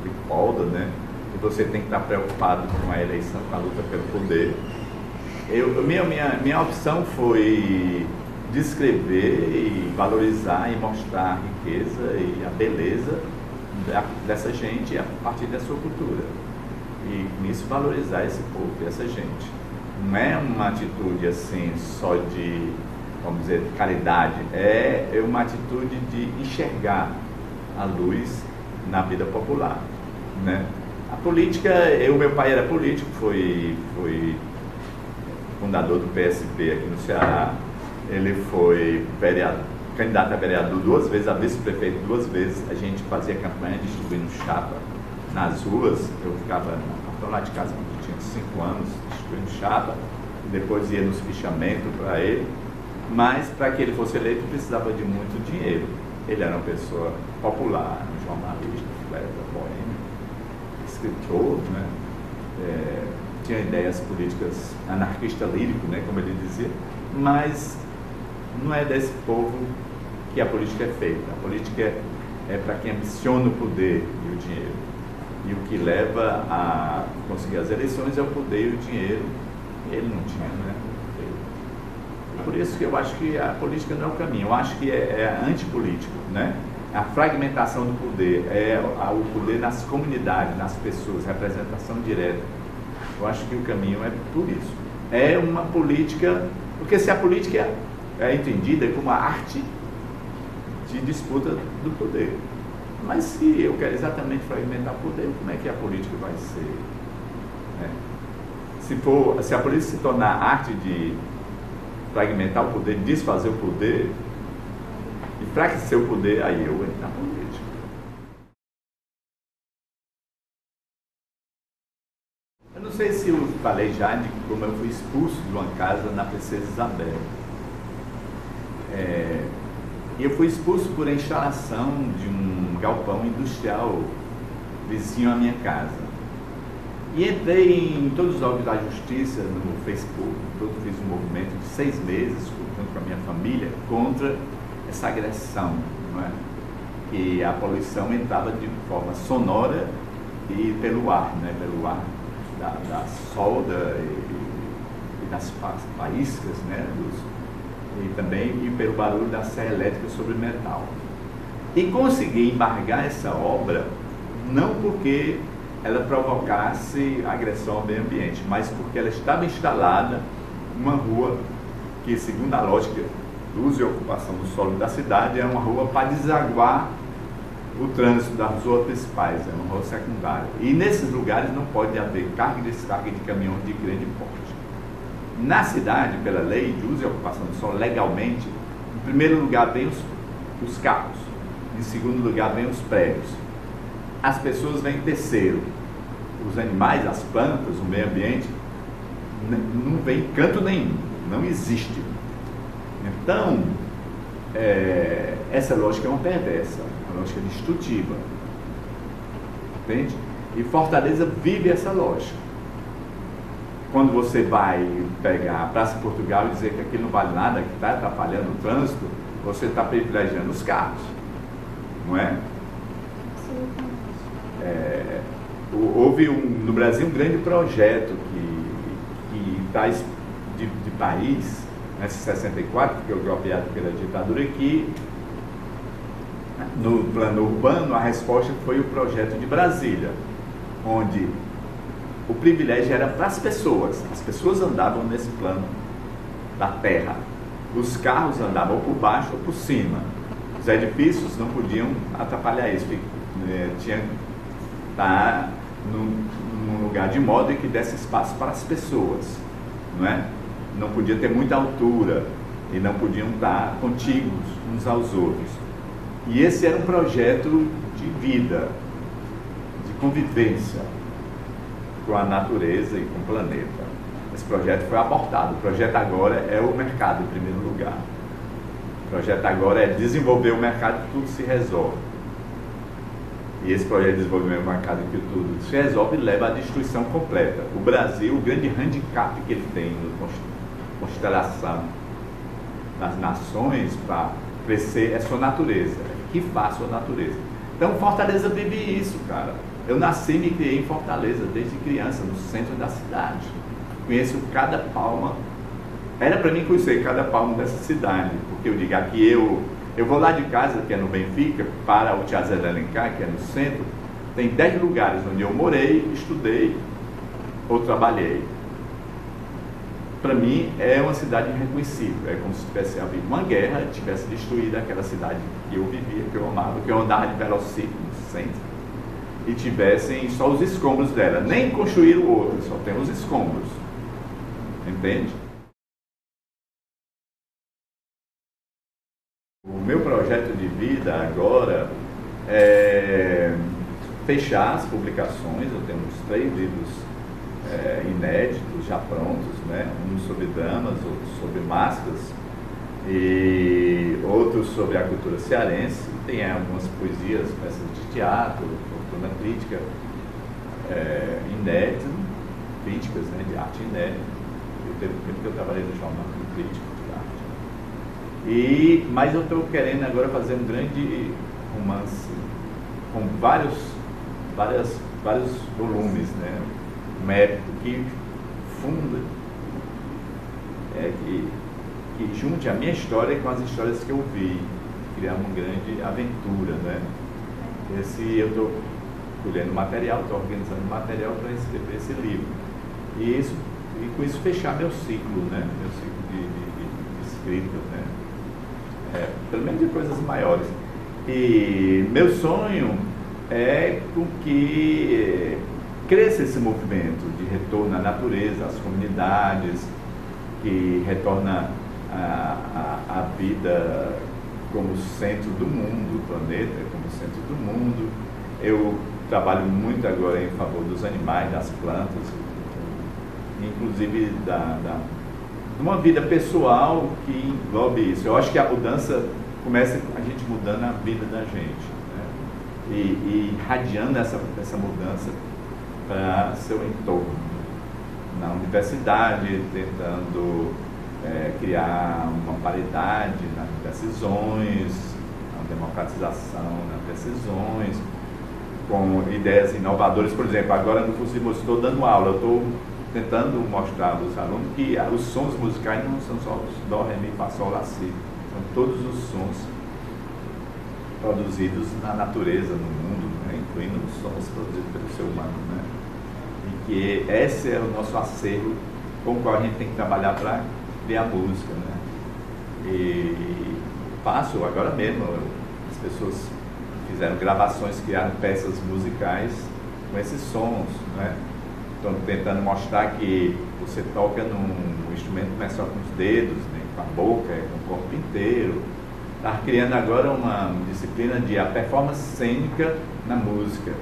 que polda, né? E você tem que estar preocupado com a eleição, com a luta pelo poder. Minha opção foi descrever e valorizar e mostrar a riqueza e a beleza dessa gente a partir da sua cultura. E nisso valorizar esse povo, essa gente. Não é uma atitude assim só de, vamos dizer, de caridade, é uma atitude de enxergar a luz na vida popular, né? A política, meu pai era político, foi fundador do PSB aqui no Ceará. Ele foi candidato a vereador 2 vezes, a vice-prefeito 2 vezes. A gente fazia campanha distribuindo chapa nas ruas. Eu ficava lá de casa quando eu tinha 5 anos, distribuindo chapa. E depois ia nos fichamentos para ele. Mas para que ele fosse eleito precisava de muito dinheiro. Ele era uma pessoa popular, um jornalista, poeta, boêmio, escritor, né? Tinha ideias políticas anarquista lírico, né, como ele dizia, mas não é desse povo que a política é feita. A política é para quem ambiciona o poder e o dinheiro. E o que leva a conseguir as eleições é o poder e o dinheiro. Ele não tinha, né? Por isso que eu acho que a política não é o caminho. Eu acho que é antipolítico, né? A fragmentação do poder, o poder nas comunidades, nas pessoas, representação direta. Eu acho que o caminho é por isso. É uma política, porque se a política é entendida como a arte de disputa do poder. Mas se eu quero exatamente fragmentar o poder, como é que a política vai ser? Né? Se a política se tornar arte de fragmentar o poder, desfazer o poder, enfraquecer o poder, aí eu entro na política. Eu não sei se eu falei já de como eu fui expulso de uma casa na Princesa Isabel. E eu fui expulso por instalação de um galpão industrial vizinho à minha casa. E entrei em todos os órgãos da justiça, no Facebook, fiz um movimento de 6 meses, junto com a minha família, contra essa agressão, não é? Que a poluição entrava de forma sonora e pelo ar, né? Pelo ar da solda e das faíscas, né, e também pelo barulho da serra elétrica sobre o metal. E consegui embargar essa obra não porque ela provocasse agressão ao meio ambiente, mas porque ela estava instalada numa rua que, segundo a lógica do uso e ocupação do solo da cidade, é uma rua para desaguar o trânsito das ruas principais, é uma rua secundária. E nesses lugares não pode haver carga e descarga de caminhão de grande porte. Na cidade, pela lei de uso e ocupação do solo, legalmente, em primeiro lugar vem os carros, em segundo lugar vem os prédios. As pessoas vêm em terceiro. Os animais, as plantas, o meio ambiente, não vem em canto nenhum, não existe. Então, essa lógica é uma perversa, uma lógica destrutiva. Entende? E Fortaleza vive essa lógica. Quando você vai pegar a Praça Portugal e dizer que aquilo não vale nada, que está atrapalhando o trânsito, você está privilegiando os carros, não é? Houve no Brasil um grande projeto que traz de país, nesse 64, que foi golpeado pela ditadura, que no plano urbano a resposta foi o projeto de Brasília, onde o privilégio era para as pessoas andavam nesse plano da terra, os carros andavam por baixo ou por cima, os edifícios não podiam atrapalhar isso, tinha que estar num lugar de modo que desse espaço para as pessoas, não é? Não podia ter muita altura e não podiam estar contíguos uns aos outros. E esse era um projeto de vida, de convivência com a natureza e com o planeta. Esse projeto foi abortado. O projeto agora é o mercado em primeiro lugar. O projeto agora é desenvolver o mercado que tudo se resolve. E esse projeto de desenvolvimento do mercado que tudo se resolve leva à destruição completa. O Brasil, o grande handicap que ele tem na constelação das nações para crescer é sua natureza. Que faz sua natureza. Então Fortaleza vive isso, cara. Eu nasci e me criei em Fortaleza desde criança, no centro da cidade. Conheço cada palma. Era para mim conhecer cada palma dessa cidade, porque eu digo aqui eu vou lá de casa, que é no Benfica, para o Teatro Zé de Alencar, que é no centro, tem 10 lugares onde eu morei, estudei ou trabalhei. Para mim é uma cidade irreconhecível, é como se tivesse havido uma guerra e tivesse destruído aquela cidade que eu vivia, que eu amava, que eu andava de velocípede no centro, e tivessem só os escombros dela, nem construíram outra, só tem os escombros, entende? O meu projeto de vida agora é fechar as publicações. Eu tenho uns 3 livros inéditos, já prontos, né? Um sobre dramas, outro sobre máscaras e outros sobre a cultura cearense. Tem algumas poesias, peças de teatro, fortuna crítica inédita, críticas, né, de arte inédita. Teve tempo que eu trabalhei no jornal como crítico de arte. Mas eu estou querendo agora fazer um grande romance com vários volumes, né? Um épico que funda, que junte a minha história com as histórias que eu vi, criar uma grande aventura, né? Eu estou colhendo material, estou organizando material para escrever esse livro. E com isso fechar meu ciclo, né? Meu ciclo de escrita, né? Pelo menos de coisas maiores. E meu sonho é com que cresça esse movimento de retorno à natureza, às comunidades, que retorna a vida como centro do mundo, o planeta como centro do mundo. Eu trabalho muito agora em favor dos animais, das plantas, inclusive de uma vida pessoal que englobe isso. Eu acho que a mudança começa com a gente mudando a vida da gente, né? E irradiando essa mudança para seu entorno. Na universidade, tentando criar uma paridade nas decisões, uma democratização nas decisões, com ideias inovadoras. Por exemplo, agora no curso de música estou dando aula, eu estou tentando mostrar aos alunos que os sons musicais não são só os dó, ré, mi, fá, sol, lá, si. São todos os sons produzidos na natureza, no mundo, né? Incluindo os sons produzidos pelo ser humano, né? E que esse é o nosso acervo com o qual a gente tem que trabalhar para criar música, né? E faço agora mesmo, as pessoas fizeram gravações, criaram peças musicais com esses sons, né? Estou tentando mostrar que você toca num instrumento não é só com os dedos, nem com a boca, é com o corpo inteiro. Está criando agora uma disciplina de a performance cênica na música,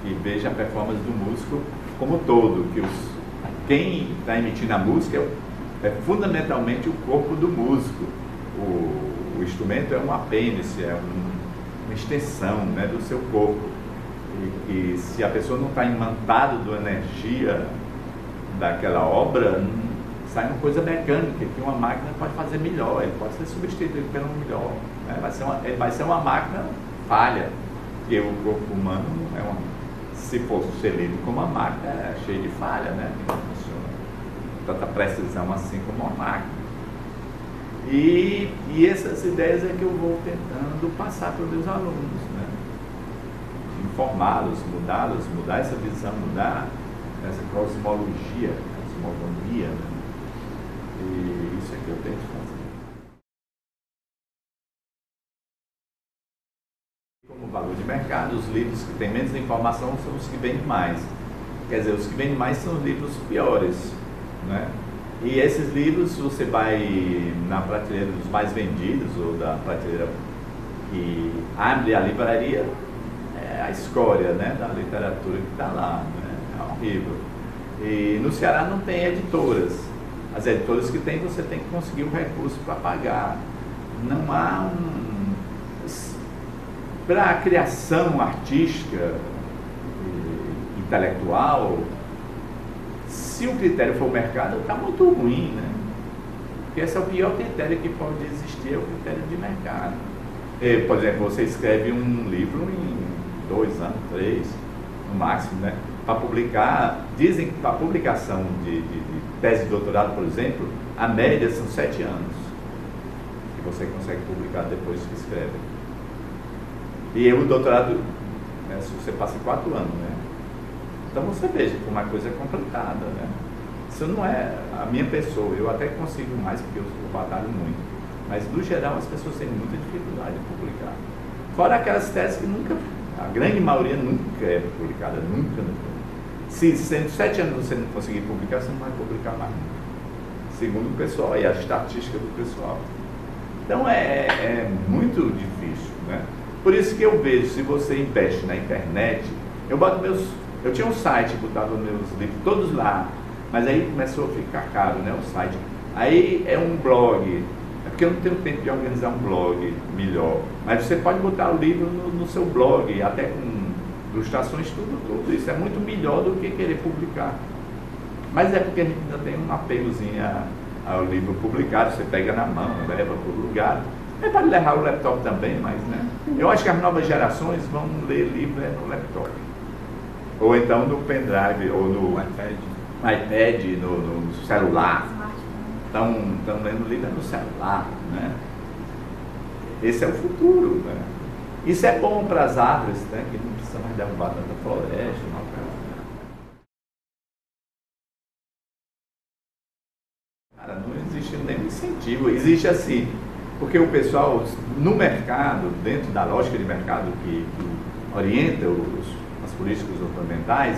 que veja a performance do músico como um todo, que quem está emitindo a música é fundamentalmente o corpo do músico. O instrumento é um apêndice, é uma extensão, né, do seu corpo. E se a pessoa não está imantada da energia daquela obra, sai uma coisa mecânica, que uma máquina pode fazer melhor, ele pode ser substituído pelo melhor, né? Vai ser uma máquina falha, porque o corpo humano se for ser lido como uma máquina, é cheio de falha, né? Não funciona tanta precisão assim como uma máquina. E essas ideias é que eu vou tentando passar para os meus alunos, né? Informá-los, mudá-los, mudar essa visão, mudar essa cosmologia, né? E isso é que eu tento fazer. Como valor de mercado, os livros que têm menos informação são os que vendem mais. Quer dizer, os que vendem mais são os livros piores, né? E esses livros, você vai na prateleira dos mais vendidos, ou da prateleira que abre a livraria, é a escória, né, da literatura que está lá, né? É horrível. E no Ceará não tem editoras. As editoras que tem, você tem que conseguir um recurso para pagar. Não há para a criação artística, intelectual, se o critério for o mercado, está muito ruim, né? Porque esse é o pior critério que pode existir, é o critério de mercado. Por exemplo, você escreve um livro em 2 anos, 3, no máximo, né? Para publicar, dizem que para publicação de tese de doutorado, por exemplo, a média são 7 anos que você consegue publicar depois que escreve. E o doutorado, né, você passa 4 anos, né? Então você veja que uma coisa complicada, né? Isso não é a minha pessoa, eu até consigo mais porque eu batalho muito, mas no geral as pessoas têm muita dificuldade de publicar. Fora aquelas teses que nunca, a grande maioria nunca é publicada, nunca. Se sendo 7 anos você não conseguir publicar, você não vai publicar mais nunca. Segundo o pessoal e a estatística do pessoal. Então é muito difícil, né? Por isso que eu vejo, se você investe na internet, eu tinha um site, botava meus livros todos lá, mas aí começou a ficar caro, né, o site. Aí é um blog, é porque eu não tenho tempo de organizar um blog melhor, mas você pode botar o livro no seu blog, até com ilustrações, tudo isso. É muito melhor do que querer publicar. Mas é porque a gente ainda tem um apegozinho ao livro publicado, você pega na mão, leva para o lugar. É para levar o laptop também, mas, né? Eu acho que as novas gerações vão ler livro no laptop. Ou então no pendrive, ou no iPad, no celular. Estão lendo livro no celular, né? Esse é o futuro, né? Isso é bom para as árvores, né? Que não precisa mais derrubar tanta floresta, Cara, não existe nenhum incentivo. Existe assim, porque o pessoal no mercado, dentro da lógica de mercado que orienta as políticas ambientais,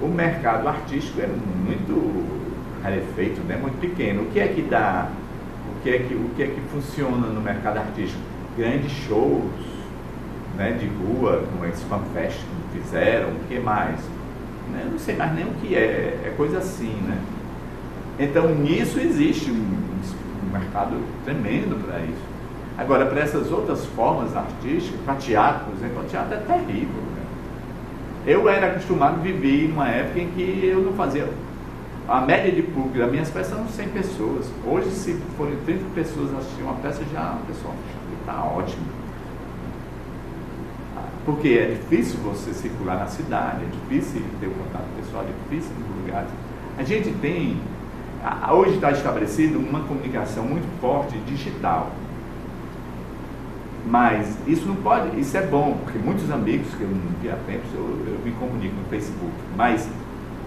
o mercado artístico é muito rarefeito, né? Muito pequeno. O que é que dá? O que é que funciona no mercado artístico? Grandes shows, né, de rua, como esse FanFest que fizeram, o que mais? Né? Não sei mais nem o que é coisa assim, né? Então nisso existe um mercado tremendo para isso. Agora, para essas outras formas artísticas, para teatro, por exemplo, o teatro é terrível, né? Eu era acostumado a viver numa época em que eu não fazia. A média de público das minhas peças eram 100 pessoas. Hoje, se forem 30 pessoas assistir uma peça, já o pessoal está ótimo. Porque é difícil você circular na cidade, é difícil ter o contato pessoal, é difícil nos lugares. A gente tem, hoje está estabelecido uma comunicação muito forte digital. Mas isso não pode, isso é bom, porque muitos amigos que eu não vi há tempos, eu me comunico no Facebook, mas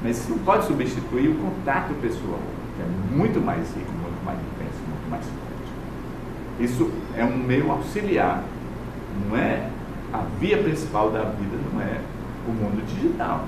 isso não pode substituir o contato pessoal, que é muito mais rico, muito mais intenso, muito mais forte. Isso é um meio auxiliar, não é a via principal da vida, não é o mundo digital.